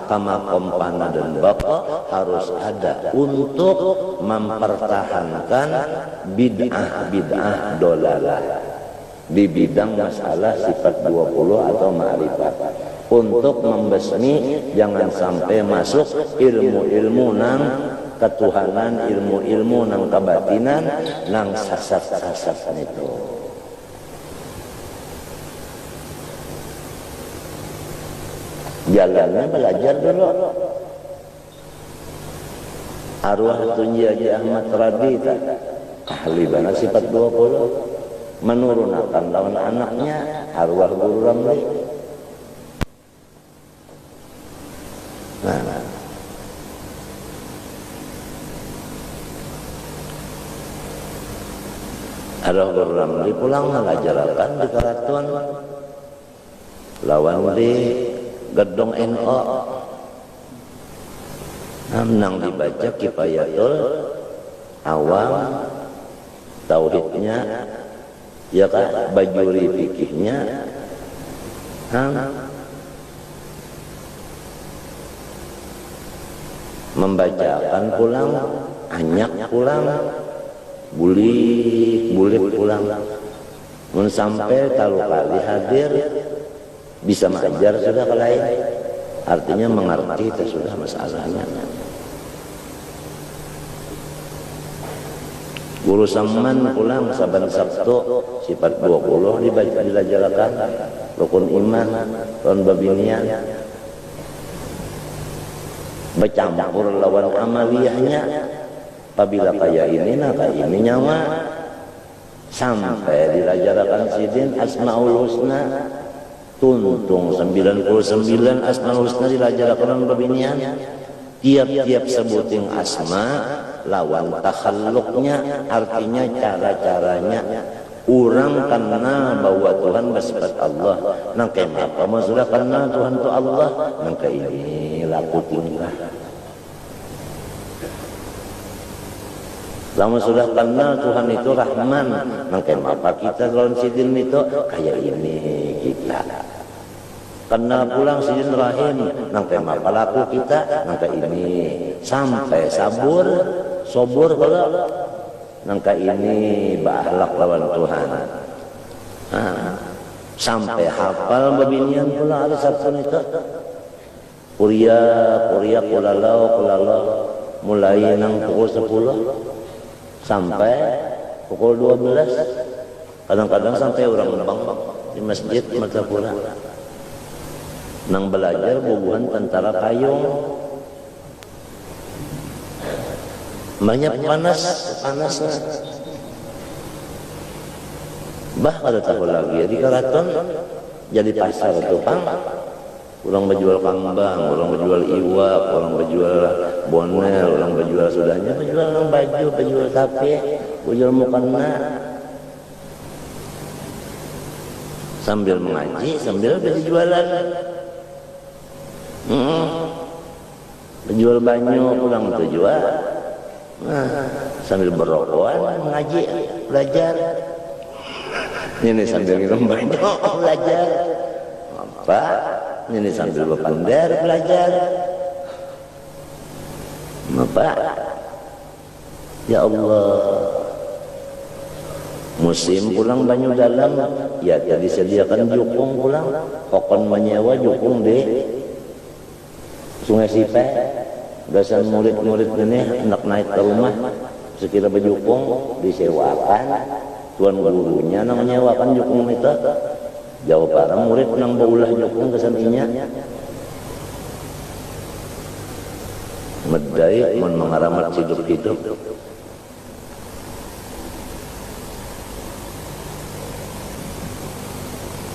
kama kompana dan bapak harus ada untuk mempertahankan bid'ah dolalah di bidang masalah sifat 20 atau ma'rifat. Untuk membasmi jangan sampai masuk ilmu-ilmu nang ketuhanan, ilmu-ilmu nang kebatinan, nang sasat-sasat itu. Jalannya belajar dulu. Arwah Tunji Haji Ahmad Radita ahli bana sifat 20 menurunkan lawan anaknya arwah Guru Ramli. Arwah Guru Ramli pulang mengajarkan di Karaton lawan di Gedong NO nang dibaca Kifayatul Awam tauhidnya ya kan bajuri fikihnya membacakan pulang anyak pulang bulik pulang mun sampai talu kali hadir bisa mengajar sudah ke lain artinya mengerti itu sudah masalahnya. Guru Saman pulang saban Sabtu sifat 20 dilajarkan rukun iman rukun babinian bercampur lawan amaliyahnya apabila kaya ini nah kaya ini nyawa sampai dilajarkan sidin Asmaul Husna tuntung 99 Asmaul Husna dilajarkan babinian tiap-tiap sebuting asma lawan takhalluknya, artinya cara-caranya orang kenal bahwa Tuhan bersifat Allah. Nang kenapa sudah kenal Tuhan itu Allah, nang ini laku tingkah. Lama sudah kenal Tuhan itu Rahman, nang kenapa kita lawan sidin itu kayak ini kita. Kenal pulang sidin Rahim, nang kenapa laku kita nang ini. Sampai sabur, kalau nangka ini bahalak lawan Tuhan. Sampai hafal babinian pula ada sabun itu. Kuria kulalau mulai nang pukul 10 sampai pukul 12. Kadang-kadang sampai orang nembang di masjid mata pula. Nang belajar bubuhan tentara payung. Banyak panasnya. Bah ada tahu lagi di Karaton jadi pasar tukang. Orang berjual kambang, orang berjual iwak, orang berjual bonel, orang berjual sudahnya, berjual baju, berjual sapi, berjual mukena. Sambil mengaji, sambil berjualan. Berjual banyu pulang tujuan. Sambil berrokokan, mengaji, belajar. Ini sambil minum banyu, belajar. Apa? Ini sambil berpandar, belajar. Apa? Ya Allah. Musim pulang banyu dalam, ya jadi sediakan jukung pulang. Kokon menyewa jukung di Sungai Sipe. Biasanya murid-murid ini hendak naik ke rumah, sekira berjukung disewakan. Tuan gurunya nang menyewakan jukung itu. Jauh para murid nang baulah jukung kesaninya. Medai mun mengaramat hidup-hidup.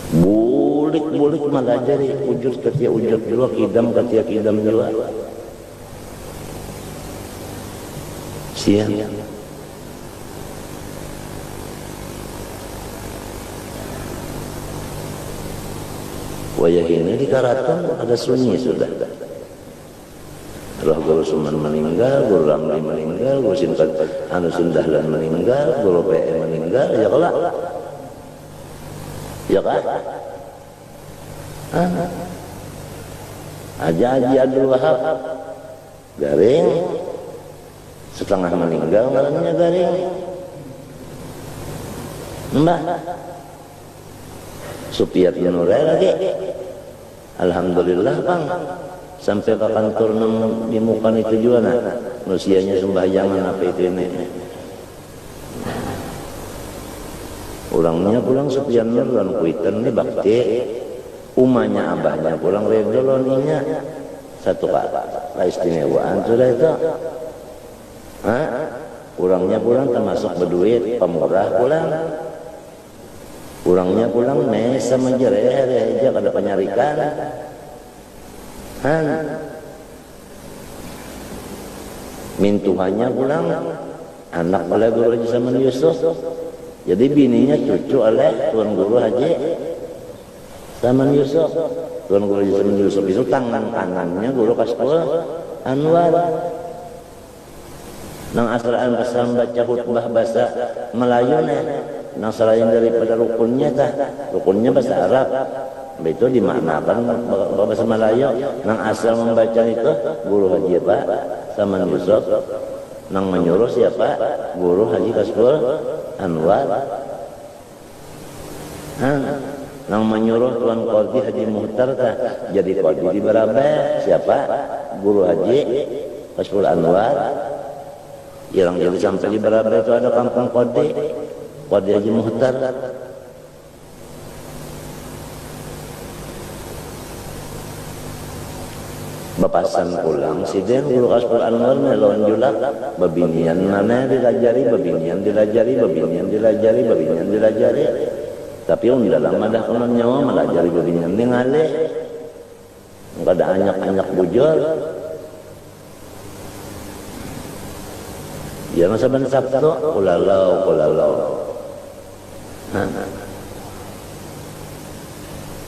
Bulik malajari ujur ketia ujur dua, kidam ketia kidam dua. Siang. Wayah ini di Karaton ada sunyi sudah. Roh Guru Suman meninggal, Guru Ramli meninggal, Guru Sintan Dahlan meninggal, Guru PE meninggal, ya kelak. Ya kan? Haji Abdul Wahab garing setengah meninggal ngarannya garing. Mbah Supiat Nurel lagi. Alhamdulillah Bang. Sampai ke kantor di muka itu juga nah. Manusianya sembahyangan apa itu ini. Orangnya pulang Supian Nurel kuitan nih bakti. Umanya abahnya pulang redoloninya. Satu kata keistimewaan sudah itu. Orangnya pulang termasuk berduit, pemurah pulang. Orangnya pulang mes sama jereh aja kada penyarikan. Mintuhannya pulang anak oleh Guru Haji Saman Yusuf. Jadi bininya cucu oleh Tuan Guru Haji Saman Yusuf. Tuan Guru Haji Saman Yusuf itu tangan kanannya Guru Kasbul Anwar. Nang asraan pasal baca khutbah bahasa Melayu nang selain daripada rukunnya bahasa Arab. Itu dimaknakan bahasa Melayu. Nang asal membaca itu Guru Haji Pak Saman Yusuf. Nang menyuruh siapa? Guru Haji Kasbul Anwar. Nang menyuruh Tuan Qadhi Haji Muhtar jadi Qadhi di Barabe siapa? Guru Haji Kasbul Anwar. Yang jadi sampai di Barabe itu ada kampung Qadhi Haji Muhtar. Bapasan pulang sidin Guru Kasbul Anwar melon julak babinian mana dilajari tapi dalam madah konon nyawa melajari babinian ningali enggak ada anyak-anyak bujur Ya masa ban Sabtu kulalau.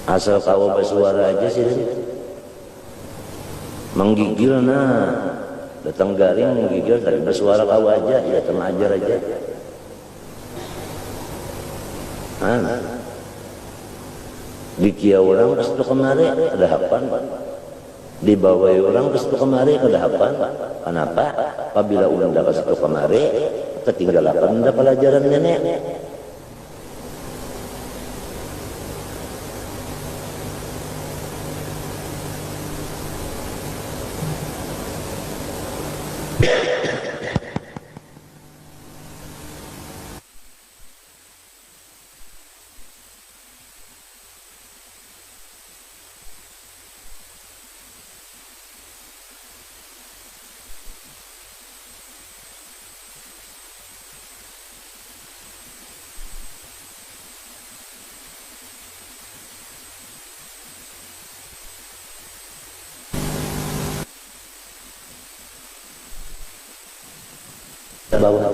Asal kau bersuara aja sih, menggigil datang garing menggigil tadi bersuara kau aja, ya sama ajar aja. Di kia orang ke situ kemari ada hapan, di bawah orang ke situ kemari ada hapan. Kenapa? Apabila unda ke situ kemari ketinggalakan unda pelajaran nenek. Bawah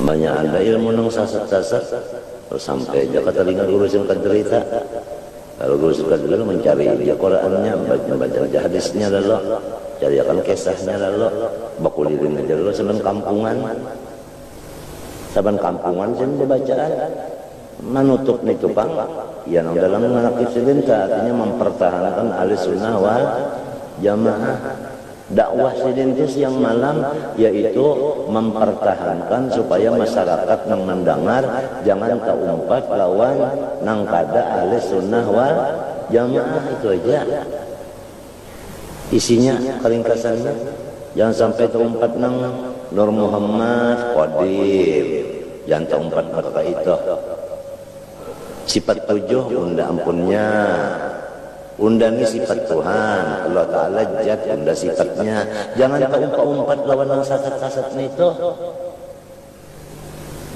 banyak ada ilmu nang sasat-sasat sampai aja kata telinga guru singkat cerita. Kalau guru singkat cerita mencari dia Qurannya, baca hadisnya lalu, cari akan kisahnya lalu, bakulirin aja lalu sebenarnya kampungan. Saban kampungan sih bacaan menutup nih tupang ya dalam menakif sidinta artinya mempertahankan ahli sunnah wal jamaah. Dakwah sidintis yang malam yaitu mempertahankan supaya masyarakat yang mendengar jangan keumpat lawan nang kada ahli sunnah wal jamaah. Itu aja isinya, keringkasannya. Jangan sampai keumpat nang Nur Muhammad Qadim, jangan keumpat maka itu sifat 7 unda ampunnya, unda ni sifat Tuhan Allah Ta'ala jat unda sifatnya. Jangan keumpat lawan nang sasat-sasat itu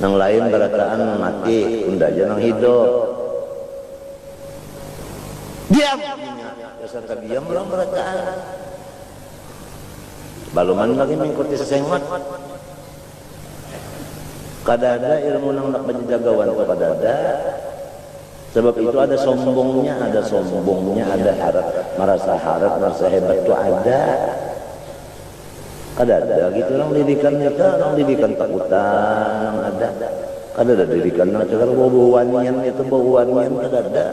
nang lain berataan mati unda aja nang hidup. Diam dasar diam orang berataan baluman lagi mengikuti sesengot. Kadada ilmu nang nak menjagawan kadada. Sebab itu ada sombongnya, ada harap, merasa hebat itu ada. Kadada gitu orang didikan itu, orang didikan takutan ada. Kadada didikan nang cara bau-bauan itu bauan kadada.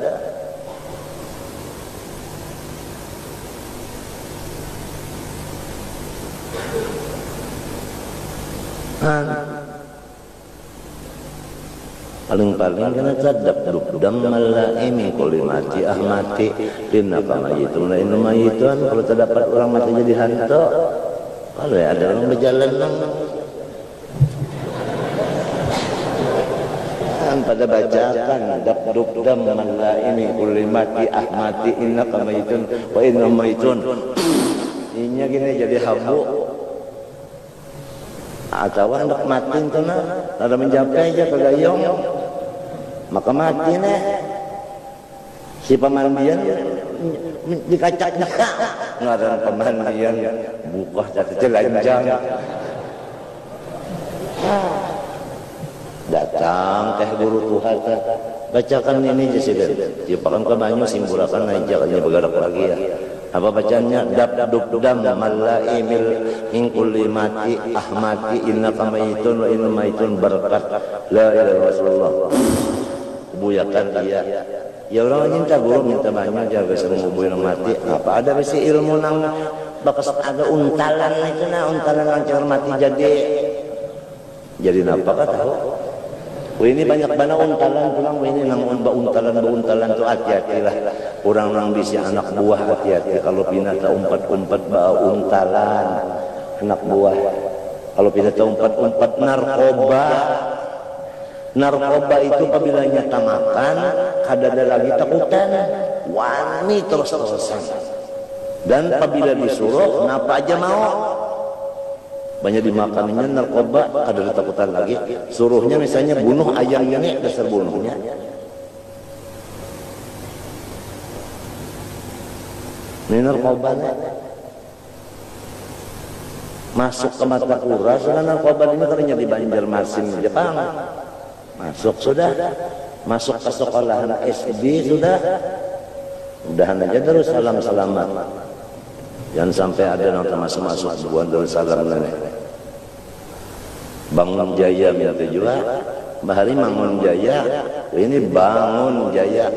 Paling-paling kena cadap dam malaimi kulimati ahmati dinna kamayitun la inna mayitun. Kalau terdapat orang mati jadi hantu, kalau ada orang berjalan pada bacakan dam malaimi kulimati ahmati inna kamayitun wa inna mayitun. Ini gini jadi habu atau hendak mati itu ada mencapai aja kegayong maka mati si pemandian dikacaknya ngaran pemandian buka jatuh telanjang datang teh guru Tuhan bacakan ini jesidan cipakan ke banyu simbulakan aja kan bergerak lagi ya. Apa bacanya dam malaimil min kulli mati ahmati innaka mayitun wa inna mayitun berkat la ilaha Rasulullah. Buyakan dia. Ya orang minta guru minta banyak jaga semua buaya mati. Apa ada besi ilmu nang bakas ada untalan itu untalan nang mati jadi napa tahu. Ini banyak bana untalan pulang ini nang untalan tu hati-hatilah. Orang nang bisi anak buah hati-hati kalau pinata umpat-umpat untalan anak buah. Kalau pinata umpat-umpat narkoba itu apabila nyata makan kadada lagi takutan wani terus-terusan. Dan apabila disuruh kenapa aja mau banyak dimakaninnya narkoba, ada ketakutan lagi. Suruhnya misalnya bunuh ayam ini, dasar bunuhnya. Ini narkoba masuk ke mata kura, sudah narkoba ini katanya di Banjarmasin, Jepang. Masuk sudah, masuk ke sekolahan SD sudah. Mudahan aja terus salam-salamat. Jangan sampai ada yang masuk buan terus salam nenek. Bangun Jaya minta juga. Bahari Mangun Jaya, ini Bangun Jaya.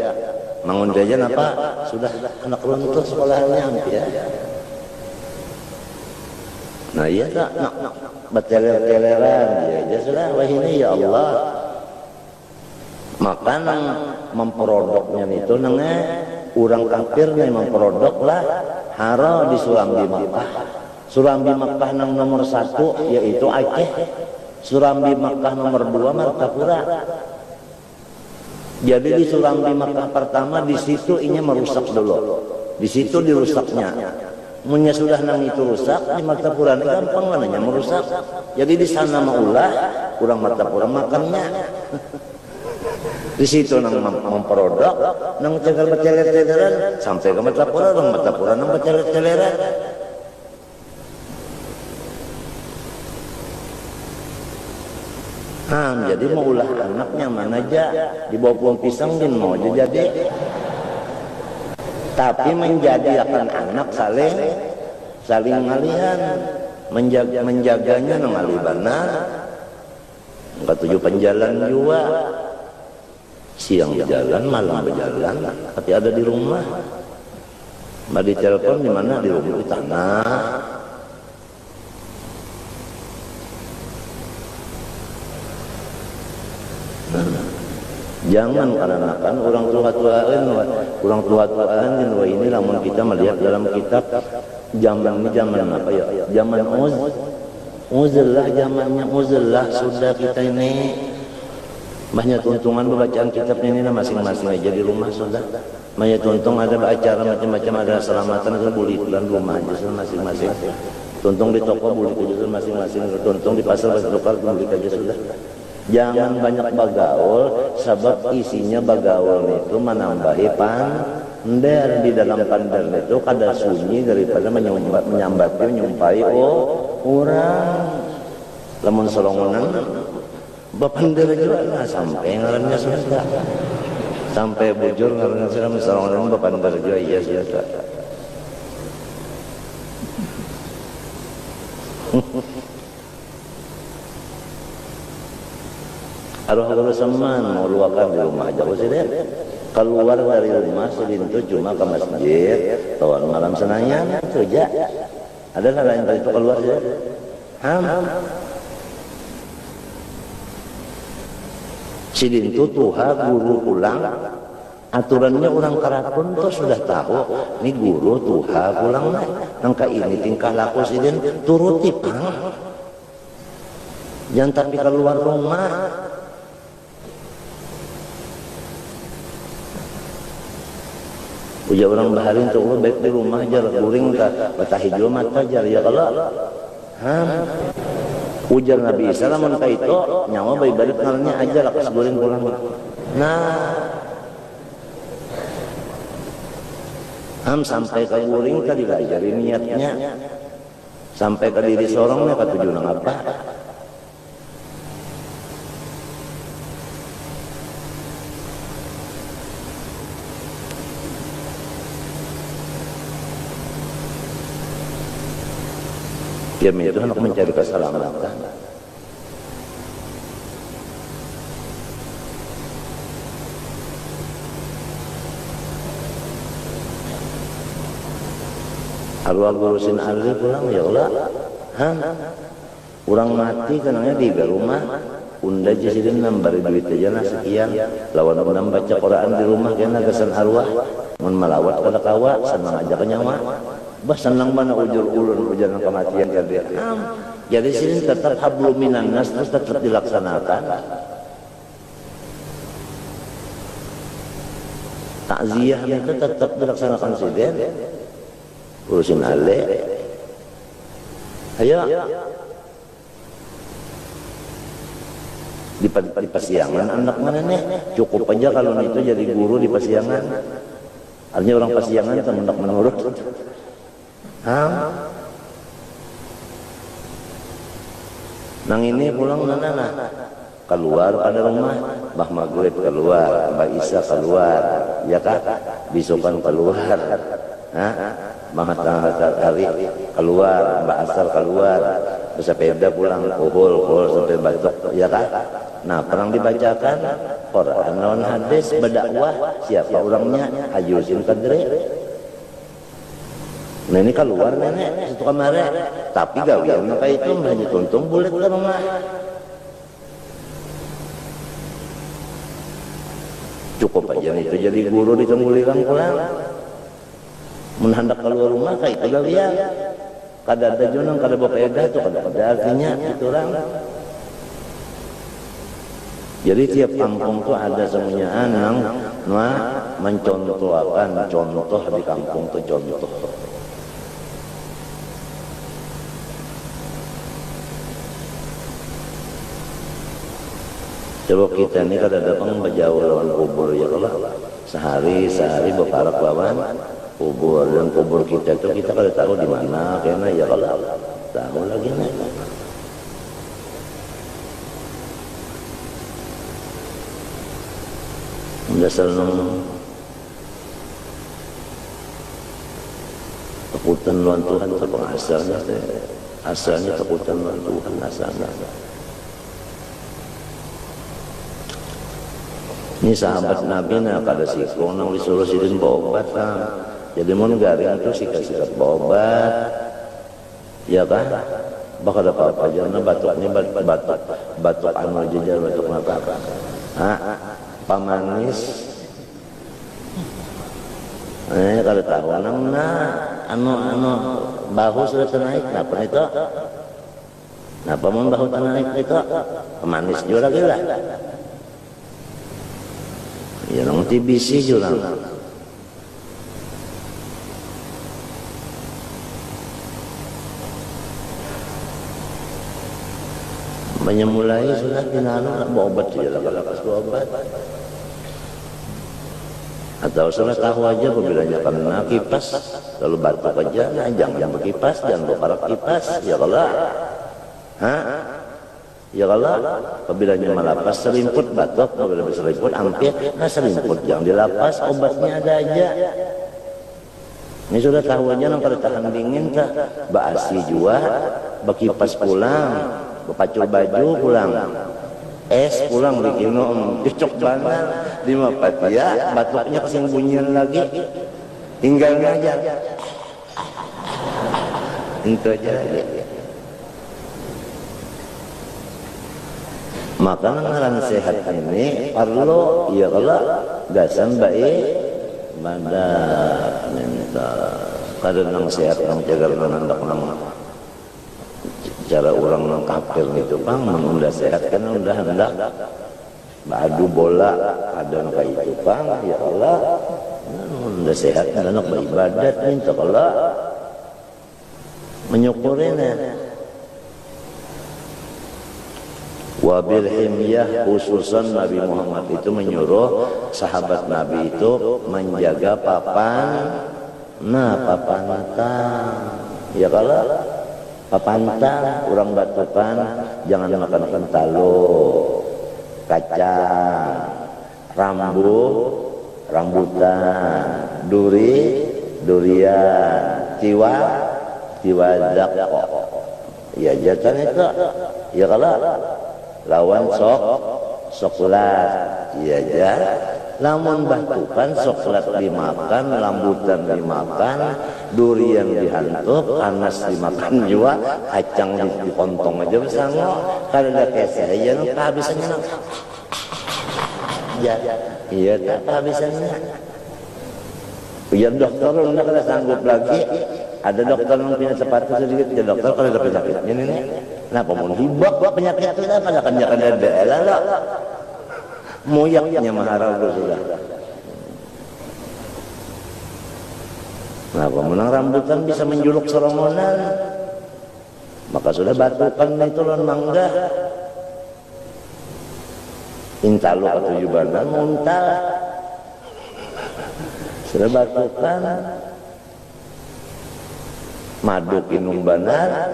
Mangun Jaya apa? Sudah anak runtuh sekolahannya ya. Nah iya tak, beteler-teleran ya sudah, wah ini ya Allah. Maka nang memproduknya itu nangnya orang kafir nih memproduk lah haro di Surambi Makkah. Surambi Makkah nang nomor 1 yaitu Aceh. Surambi Makkah nomor 2 Martapura. Jadi di Surambi Makkah pertama di situ ini merusak dulu. Di situ dirusaknya. Munya sudah nang itu rusak, di Martapura ini gampang mananya merusak. Jadi di sana maulah kurang Martapura makannya. Di situ nang memproduk, nang cegal beceler-celeran sampai ke Martapura, orang Martapura nang beceler-celeran. Jadi mau ulah anaknya mana aja dibawa pulang pisang din mau aja jadi. Tapi menjadi akan anak saling ngalihan, menjaganya nang alibana. Enggak tujuh penjalan juga. Siang berjalan, malam berjalan, tapi ada di rumah. Mbak ditelepon di mana? Di rumah di tanah. Jangan karena kan orang tua-tuaan wah ini lamun kita melihat dalam kitab zaman ini zaman apa ya? Zaman Uzlah, zamannya Uzlah sudah kita ini banyak tuntungan bacaan kitab ini masing-masing aja di rumah sudah. Banyak tuntung ada acara macam-macam, ada selamatan itu boleh pulang rumah aja masing-masing. Tuntung di toko boleh aja masing-masing, tuntung di pasar lokal boleh aja sudah. Jangan banyak bagaul, sebab isinya bagaul itu menambahi pander. Di dalam pander itu kada sunyi daripada menyampai orang. Lamun solongonan bapander juga lah sampai ngarannya sudah. Sampai bujur ngarannya sudah solongonan bapander juga iya sudah. Arwah seman mau luakan di rumah aja sih deh. Keluar dari rumah selintu cuma ke masjid, kawan malam senangnya kerja. Ada lain kali itu keluar ya. Silintu tuha guru pulang. Aturannya orang karakun tuh sudah tahu. Ini guru tuha pulang nangka ini tingkah laku sidin turuti pang. Jangan tapi keluar rumah. Uja orang baharin tuh baik di rumah aja guring tak batah hijau mata aja ya kalau ujar Nabi Isa lamun ka itu nyawa bayi balik ngalnya aja lakas guring pulang. Nah sampai ke guring tadi diajari niatnya sampai ke diri sorongnya ke tujuan apa. Dia itu hendak mencari keselamatan. Arwah gurusin Ali pulang ya Allah. Orang mati kenangnya di rumah. Unda jasidin nambari duit aja lah sekian. Lawan undang baca Quran di rumah kena kesan arwah. Mun malawat kada kawa senang aja ke nyawa. Bah senang mana ujur ulun ujaran kematian dia. Jadi sini tetap hablum minan nas tetap dilaksanakan. Takziah itu tetap dilaksanakan siden. Urusin Ale. Ayo di Pasiangan anak mana nih cukup aja kalau itu jadi guru di Pasiangan. Artinya orang Pasiangan itu mendak menurut. Nang ini pulang nana keluar pada rumah, Mbah Maghrib keluar, Mbah Isa keluar, ya kak, bisukan keluar, Mbah Matahari keluar, Mbah Asar keluar, bersepeda pulang, kuhul sampai batuk, ya kak. Nah perang dibacakan, Quran non hadis berdakwah, siapa orangnya? Haji Husin Kadri. Nah ini keluar nenek itu kemarin, tapi gawian apa itu hanya tuntung bulat ke rumah. Cukup aja itu jadi guru di Tenggulilang pulang. Menhandak keluar rumah kayak itu gawian. Kada ada junang, kada bopeda tuh, kada ada artinya itu orang. Jadi tiap kampung tuh ada semuanya anang, mencontohkan contoh di kampung tuh contoh. Coba kita ini kada datang berjauh lawan kubur ya Allah. Sehari berparak lawan kubur, dan kubur kita itu kita kada tahu di mana karena ya Allah. Tahu lagi nih. Dasar takutan lawan Tuhan itu asalnya takutan lawan Tuhan asalnya. Ini sahabat Nabi nak kada sikong nang disuruh sidin berobat kan. Jadi mun garing itu sikat berobat. Ya kan? Bakal apa-apa jangan batuknya batuk anu jejar batuk apa. Pamanis. Kada tahu nang anu bahu sudah naik napa itu? Napa mun bahu naik itu? Pemanis juga lagi lah. Ya nang TBC juga. Menyemulai sudah dinanu nak berobat dia lakas berobat. Atau sudah tahu aja apabila kena kipas, lalu batuk aja, nah jangan berkipas, jangan berparak kipas, ya kalau, ya kalau, apabila malapas selimput batuk, apabila selimput hampir, nah selimput jangan dilapas, obatnya ada aja. Ini sudah tahu aja, nang pada tahan dingin kah, baasi juga, berkipas pulang, berpacul baju pulang. Es pulang bikin cocok banget di Mapatia, batuknya kesing bunyian lagi, tinggal ngajar itu aja. Maka ngaran sehat ini perlu ya kalau gasan baik badan minta kadang sehat nang jaga nang cara orang nang kafir itu bang menunda sehat kan udah hendak badu bola ada kayak itu bang ya Allah udah sehat kan anak beribadat minta Allah menyukurinya wabil himyah khususan Nabi Muhammad itu menyuruh sahabat Nabi itu menjaga papan ya kalau papantang, orang batukan, jangan makan kentalo, kacang, rambutan, durian, tiwa dakko. Ya jatan itu, ya kalau lawan soklat, ya jah. Lamun batukan soklat dimakan, rambutan dimakan, durian dihantup, panas dimakan juga, kacang dipontong aja bisa nggak? Kalau ada keseh aja, kehabisannya nang. Ya, iya tak kehabisannya. Biar dokter udah kada sanggup lagi. Ada dokter yang punya sepatu sedikit, ya dokter kalau ada penyakit ini, kenapa mau hibak penyakit itu apa? Kan jangan ada lah. Moyaknya maharau sudah. Kenapa menang rambutan bisa menjuluk seromonan? Maka sudah batukan itu lon mangga. Intalu atuh jubanan muntal. Sudah batukan. Madu inung banar.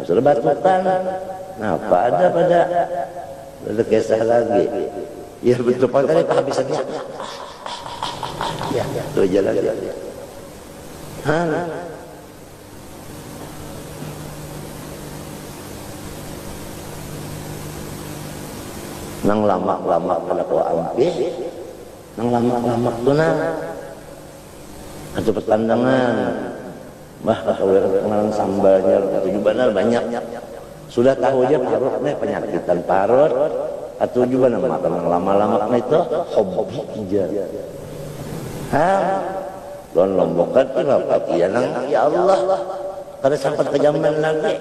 Sudah batukan. Nah, apa ada pada kisah lagi. Ya betul kali kehabisannya. Ya, tuh jalan ya. Nang lama-lama kalau kau ambil, nang lama-lama tuh nang, atau pertandangan, bah kalau pengenalan sambalnya, atau juga banyak, sudah tahu aja parut nih penyakitan parut, atau juga makan nang lama-lama itu hobi aja, don lombokan tuh apa ya nang ya Allah, pada sampai ke zaman lagi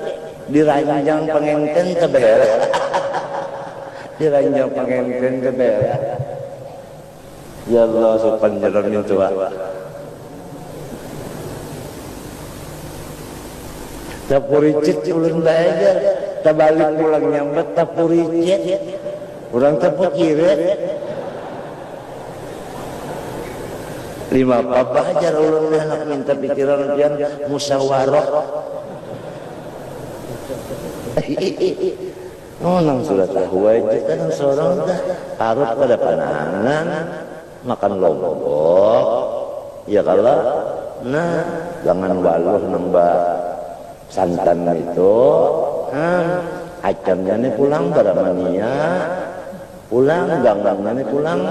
diranjang pengenten teberes. Diranjang pengenten teberes. Ya Allah sopan jalan itu Pak. Tapuricit ulun belajar, tabalik pulang nyambat tapuricit. Urang tapukire. 5 papa ajar ulun anak minta pikiran pian musyawarah. Nang sudah tahu aja kan seorang dah harus pada panangan makan lombok ya kalau nah jangan waluh nambah santan itu acamnya nih pulang baramania pulang ganggangan nih pulang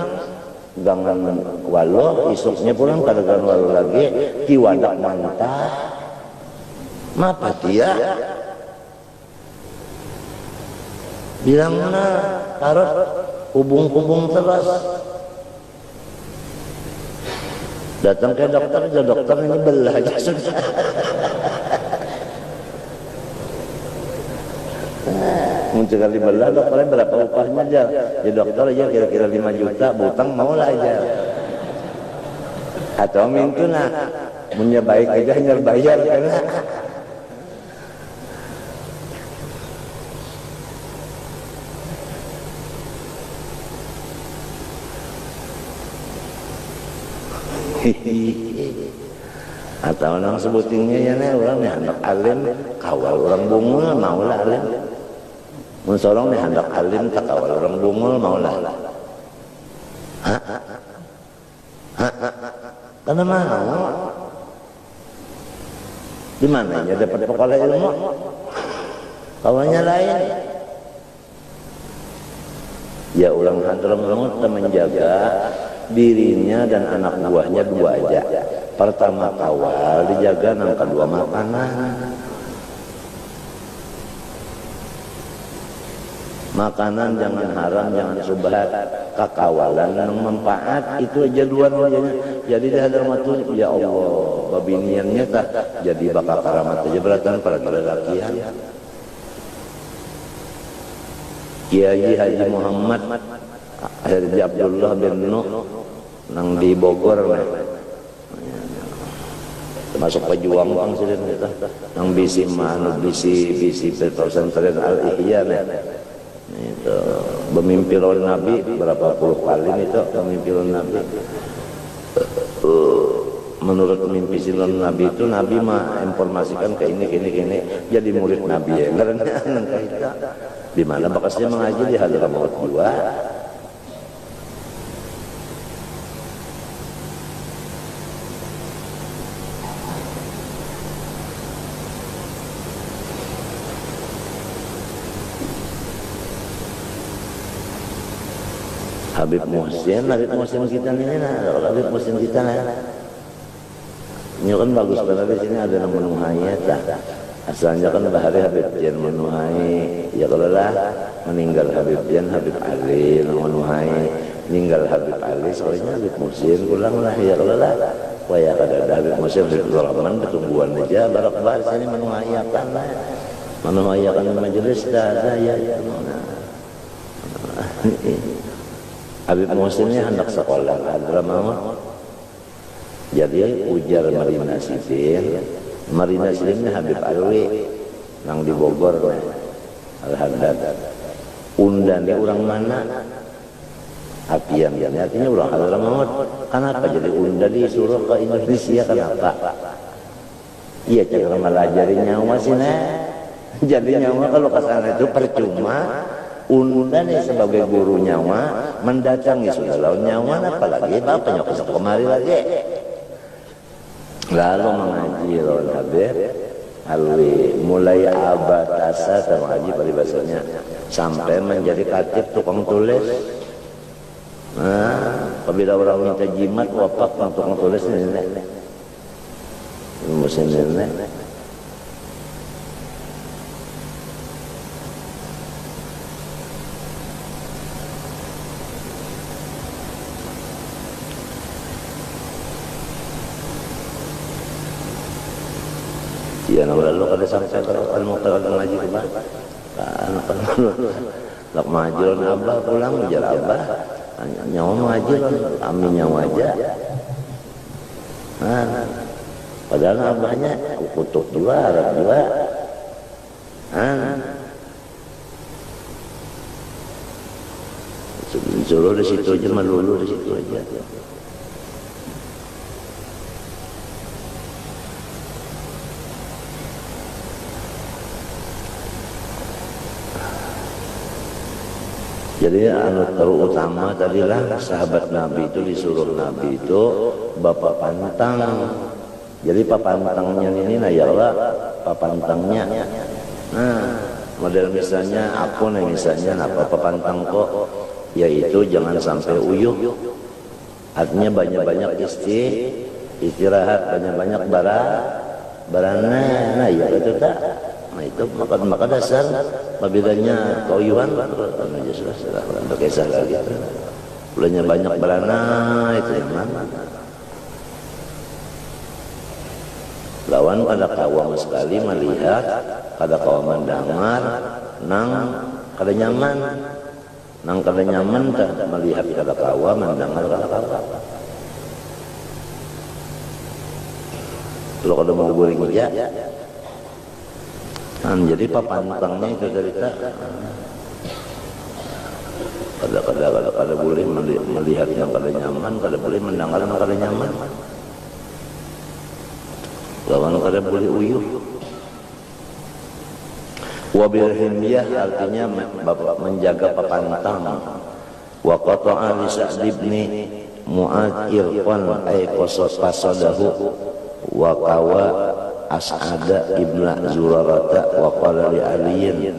gangan waluh isuknya pulang kadagan waluh lagi tiwadak mantah mapa dia bilang mana tarot hubung-hubung terus datang ke dokter aja dokter ini belah aja sudah muncul kali belah dokternya berapa upahnya aja ya dokter aja kira-kira 5 juta butang mau lah aja atau mintuna punya baik aja hanya bayar karena atau orang sebutingnya ya nih orang nih hendak alim kawal orang bungul mau lah alim mensorong nih hendak alim tak kawal orang bungul mau lah karena mau di mana ya dapat pokoknya ilmu kawannya lain ya ulang hadram menjaga dirinya dan anak buahnya 2 aja. Pertama kawal dijaga, yang kedua makanan. Makanan jangan haram, jangan subhat. Kakawalan yang manfaat itu aja 2 aja. Jadi di hadramatul ya Allah, babiniannya tak jadi bakal karamat aja beratan para lelakian. Kiai Haji Muhammad Haji Abdullah bin Nuh nang di Bogor termasuk pejuang bang sih nang bisi manu bisi pesantren Al-Ihya itu pemimpin Nabi berapa puluh kali itu pemimpin Nabi menurut pemimpin Nabi itu Nabi mah informasikan ke ini jadi murid Nabi ya karena di mana bakasnya mengaji di Hadramaut 2 Habib Muhsin kita ini Habib Muhsin kita ini kan bagus banget di sini ada yang menuhainya asalnya kan bahari Habib Jan menuhai ya kalau lah meninggal Habib Jan Habib Ali menuhai meninggal Habib Ali soalnya Habib Muhsin ulang lah ya kalau lah waya kada ada Habib Muhsin Habib Rahman pertumbuhan aja barak-barak sini menuhaiakan lah menuhaiakan majelis dah ya Habib Muhsinnya hendak sekolah Hadramaut jadi ujar Marina Sidin Habib Alwi nang di Bogor Al-Haddad undang dia orang mana Hapian artinya orang Hadramaut. Kenapa jadi unda disuruh ke Indonesia, kenapa? Iya cara melajari nyawa sih jadi nyawa kalau ke sana itu percuma. Unda nih sebagai guru nyawa mendatangi sudah lawan nyawa, apalagi bapak nyokok kemari lagi. Lalu mengaji lawan Habib alwi mulai abatasa mengaji peribahasanya sampai menjadi katib tukang tulis. Nah, apabila orang minta jimat wapak tukang tulis ini musim ini. Ya, lalu kada sampai kalau ngaji ke bah, nak majul abah pulang menjar abah, nyawa majul, kami nyawa aja. Nah, padahal abahnya kutuk juga, Arab juga. Suruh di situ aja, melulu di situ aja. Jadi anu terutama tadilah sahabat Nabi itu disuruh Nabi itu bapak pantang. Jadi papantangnya ini ya Allah, papantangnya. Nah, model misalnya aku nih misalnya apa papantang kok, yaitu jangan sampai uyuh. Artinya banyak-banyak istirahat, banyak-banyak barana. Nah, ya itu tak. Nah itu maka dasar apabila keuyuhan aja sudah pakai salah gitu. Ulahnya banyak berana itu yang mana? Lawan kada kawam sekali melihat, kada kawam mendengar, kada nyaman, kada nyaman tak melihat kada kawam mendengar kada kawam. Kalau kada mau goreng aja. Jadi papantangnya itu cerita kada boleh melihat yang kada nyaman, kada boleh mendengar yang kada nyaman, lawan kada boleh uyuh. Wabil himyah artinya menjaga papantang. Wa qata'a li Sa'd ibn Mu'adz irqan ay qasadahu wa qawa As'ada ibn Zurarata wa qala li aliyin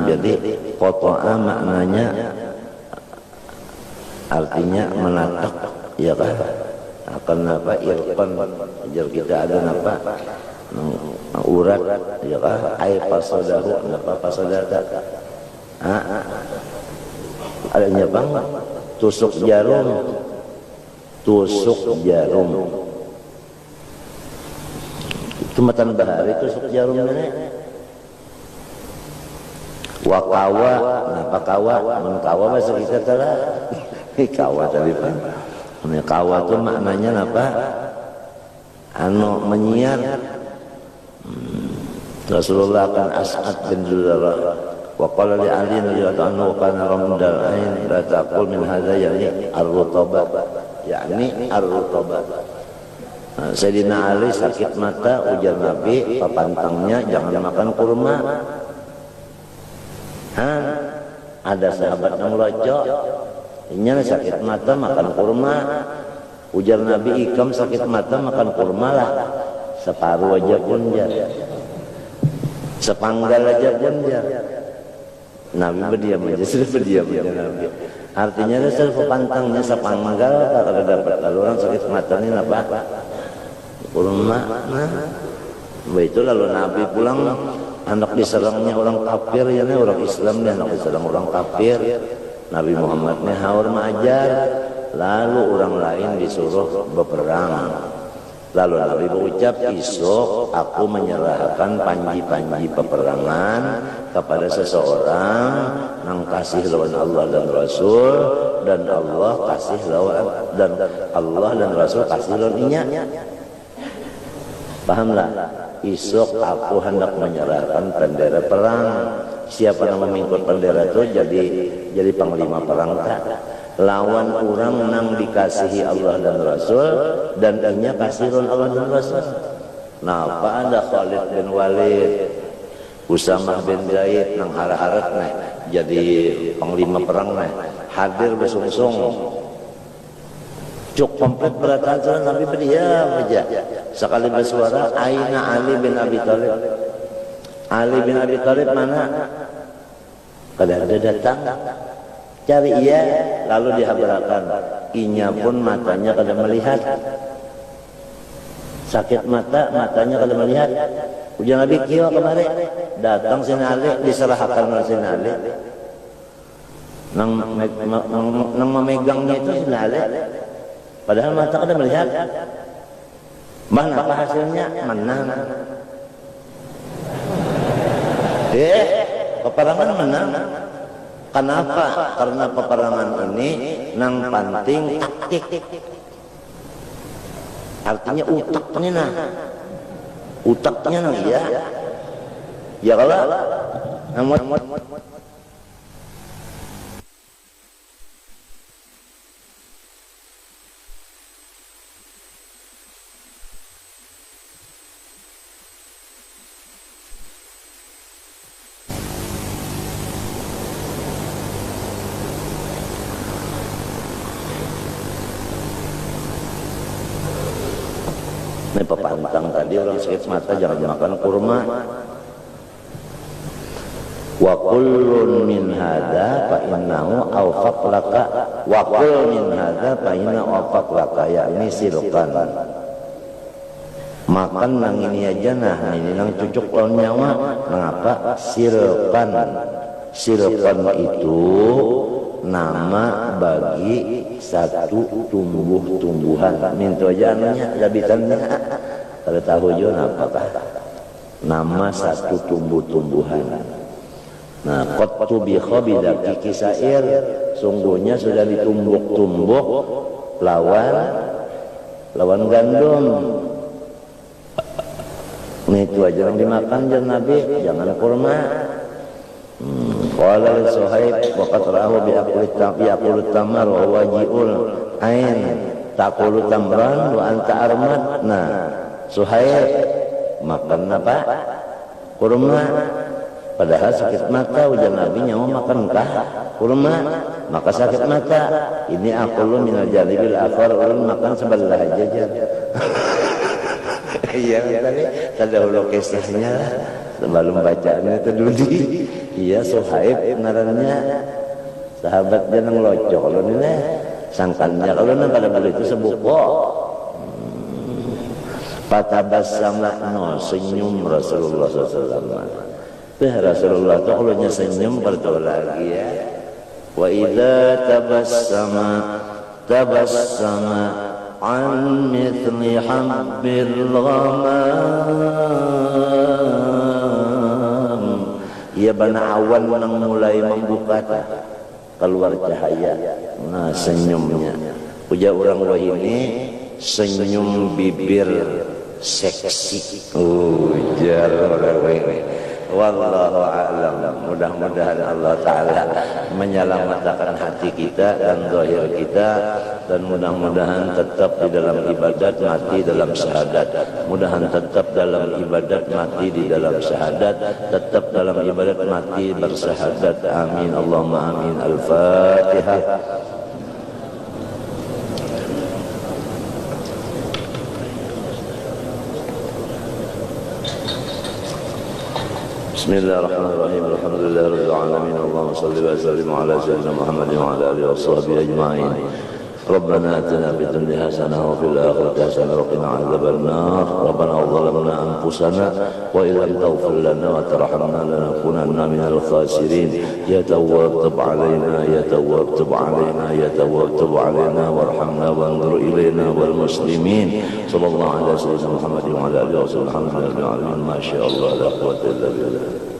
jadi qata'a maknanya artinya menatak ya kan akan apa irqan ajar kita ada apa urat ya kan ai pasadahu apa pasadata adanya bang tusuk jarum Tumatan bahari tusuk jarum nenek. Wakawa, napa kawa? Kawa bahasa kita telah. Kawa tadi pak. Kawa tu maknanya apa? Anu menyiar. Rasulullah akan As'ad bin Zurarah. Wa qala li Ali radhiyallahu anhu kana ramdal ain la taqul min hadza yani ar-rutaba. Yani ar-rutaba. Sayyidina Ali sakit mata, ujar Nabi, papantangnya jangan makan kurma. Ada sahabat yang locok, ini sakit mata makan kurma. Ujar Nabi, ikam sakit mata makan kurma lah. Separuh aja pun jar, sepanggal aja pun jar. Nabi berdiam aja, sudah berdiam aja Nabi. Artinya dasar papantangnya sepanggal, kalau dapat kalau orang sakit mata ini apa? Kurma, itu lalu Nabi pulang anak diserangnya orang kafir ya orang Islam nih anak diserang orang kafir. Nabi Muhammad nih haur mengajar, lalu orang lain disuruh berperang. Lalu Nabi berucap, esok aku menyerahkan panji-panji peperangan kepada seseorang yang kasih lawan Allah dan Rasul, dan Allah kasih lawan dan Allah dan Rasul kasih lawan inya. Pahamlah, esok aku hendak menyerahkan bendera perang. Siapa yang memikul bendera itu jadi panglima perang tak? lawan orang nang dikasihi Allah dan Rasul dan inya kasihun Allah dan Rasul. Nah, apa ada Khalid bin Walid, Usamah bin Zaid nang harap-harap nih jadi panglima perang nih, hadir bersungsung. Cuk komplit beratan Nabi berdiam aja. Sekali bersuara, aina Ali bin Abi Thalib. Ali bin Abi Thalib mana? Kada ada datang. Cari ia, lalu dihabarkan. Inya pun matanya kada melihat. Sakit mata, matanya kada melihat. Ujian Nabi kiwa kemarin. Datang Sina Ali, diserahkan oleh Sina Ali. Nang memegangnya itu Sina Ali. Padahal mata kada melihat. Mana apa hasilnya? Menang. Peperangan menang. Kenapa? Karena peperangan ini nang penting taktik. Artinya utaknya nah. Utaknya nah ya. Ya kalau ini pepantang tadi orang sakit mata jangan makan kurma. Wa kullun min hadza fa innahu awfaq laka wa kull min hadza fa innahu awfaq laka, yakni silkan. Makan nang ini aja nah, ini nang cucuk lawan nyawa. Mengapa? Silkan. Silkan itu nama bagi satu tumbuh-tumbuhan. Minta aja anunya, gabitannya. Kalau tahu juga apakah nama satu tumbuh-tumbuhan. Nah, qattu bi khabidaki kisair, sungguhnya sudah ditumbuk-tumbuk lawan gandum. Nah, itu aja yang dimakan jangan Nabi, jangan kurma. Qala li Suhaib wa qad ra'ahu bi yaqulu tamar wa waji'ul ain taqulu tamran wa anta armad. Nah, Suhaib makan apa? Kurma. Padahal sakit mata, ujar Nabi nyawa makan kah kurma? Maka sakit mata. Ini aqulu minal janibil akhar, ulun makan sebelah aja. Iya tadi terdahulu kisahnya sebelum bacaannya itu dulu. Iya Suhaib ngarannya sahabat jangan locok kalau ini sangkannya kalau nang kada beli itu sebuko. Patabassama no senyum Rasulullah SAW. Rasulullah itu kalau senyum berdoa lagi ya. Wa idza tabassama an mithli habbil ghamam. Ia bana awan yang mulai membuka keluar cahaya. Nah senyumnya. Ujar orang wah ini senyum bibir seksi. Ujar orang wah ini. Wallahu a'lam. Mudah-mudahan Allah Ta'ala menyelamatkan hati kita dan zahir kita, dan mudah-mudahan tetap di dalam ibadat, mati dalam syahadat. Mudahan tetap dalam ibadat, mati di dalam syahadat. Tetap dalam ibadat, mati bersyahadat. Amin Allahumma amin. Al-Fatihah. Bismillahirrahmanirrahim. Alhamdulillahirabbil alamin. Allahumma shalli wa sallim ala sayyidina Muhammad wa ala alihi washabbihi ajma'in. Rabbana atina fid dunya hasanah wa fil akhirati hasanah wa qina adzaban nar. Rabbana zalamna anfusana wa illam taghfir lana wa tarhamna lanakunanna minal khasirin. Ya Tawwab tub alaina, ya Tawwab tub alaina, ya Tawwab tub alaina warhamna wanzur ilaina wal muslimin. Sallallahu alaihi wasallam Muhammad wa ala alihi wasallam. Alhamdulillah, ma sya Allah la quwwata illa billah.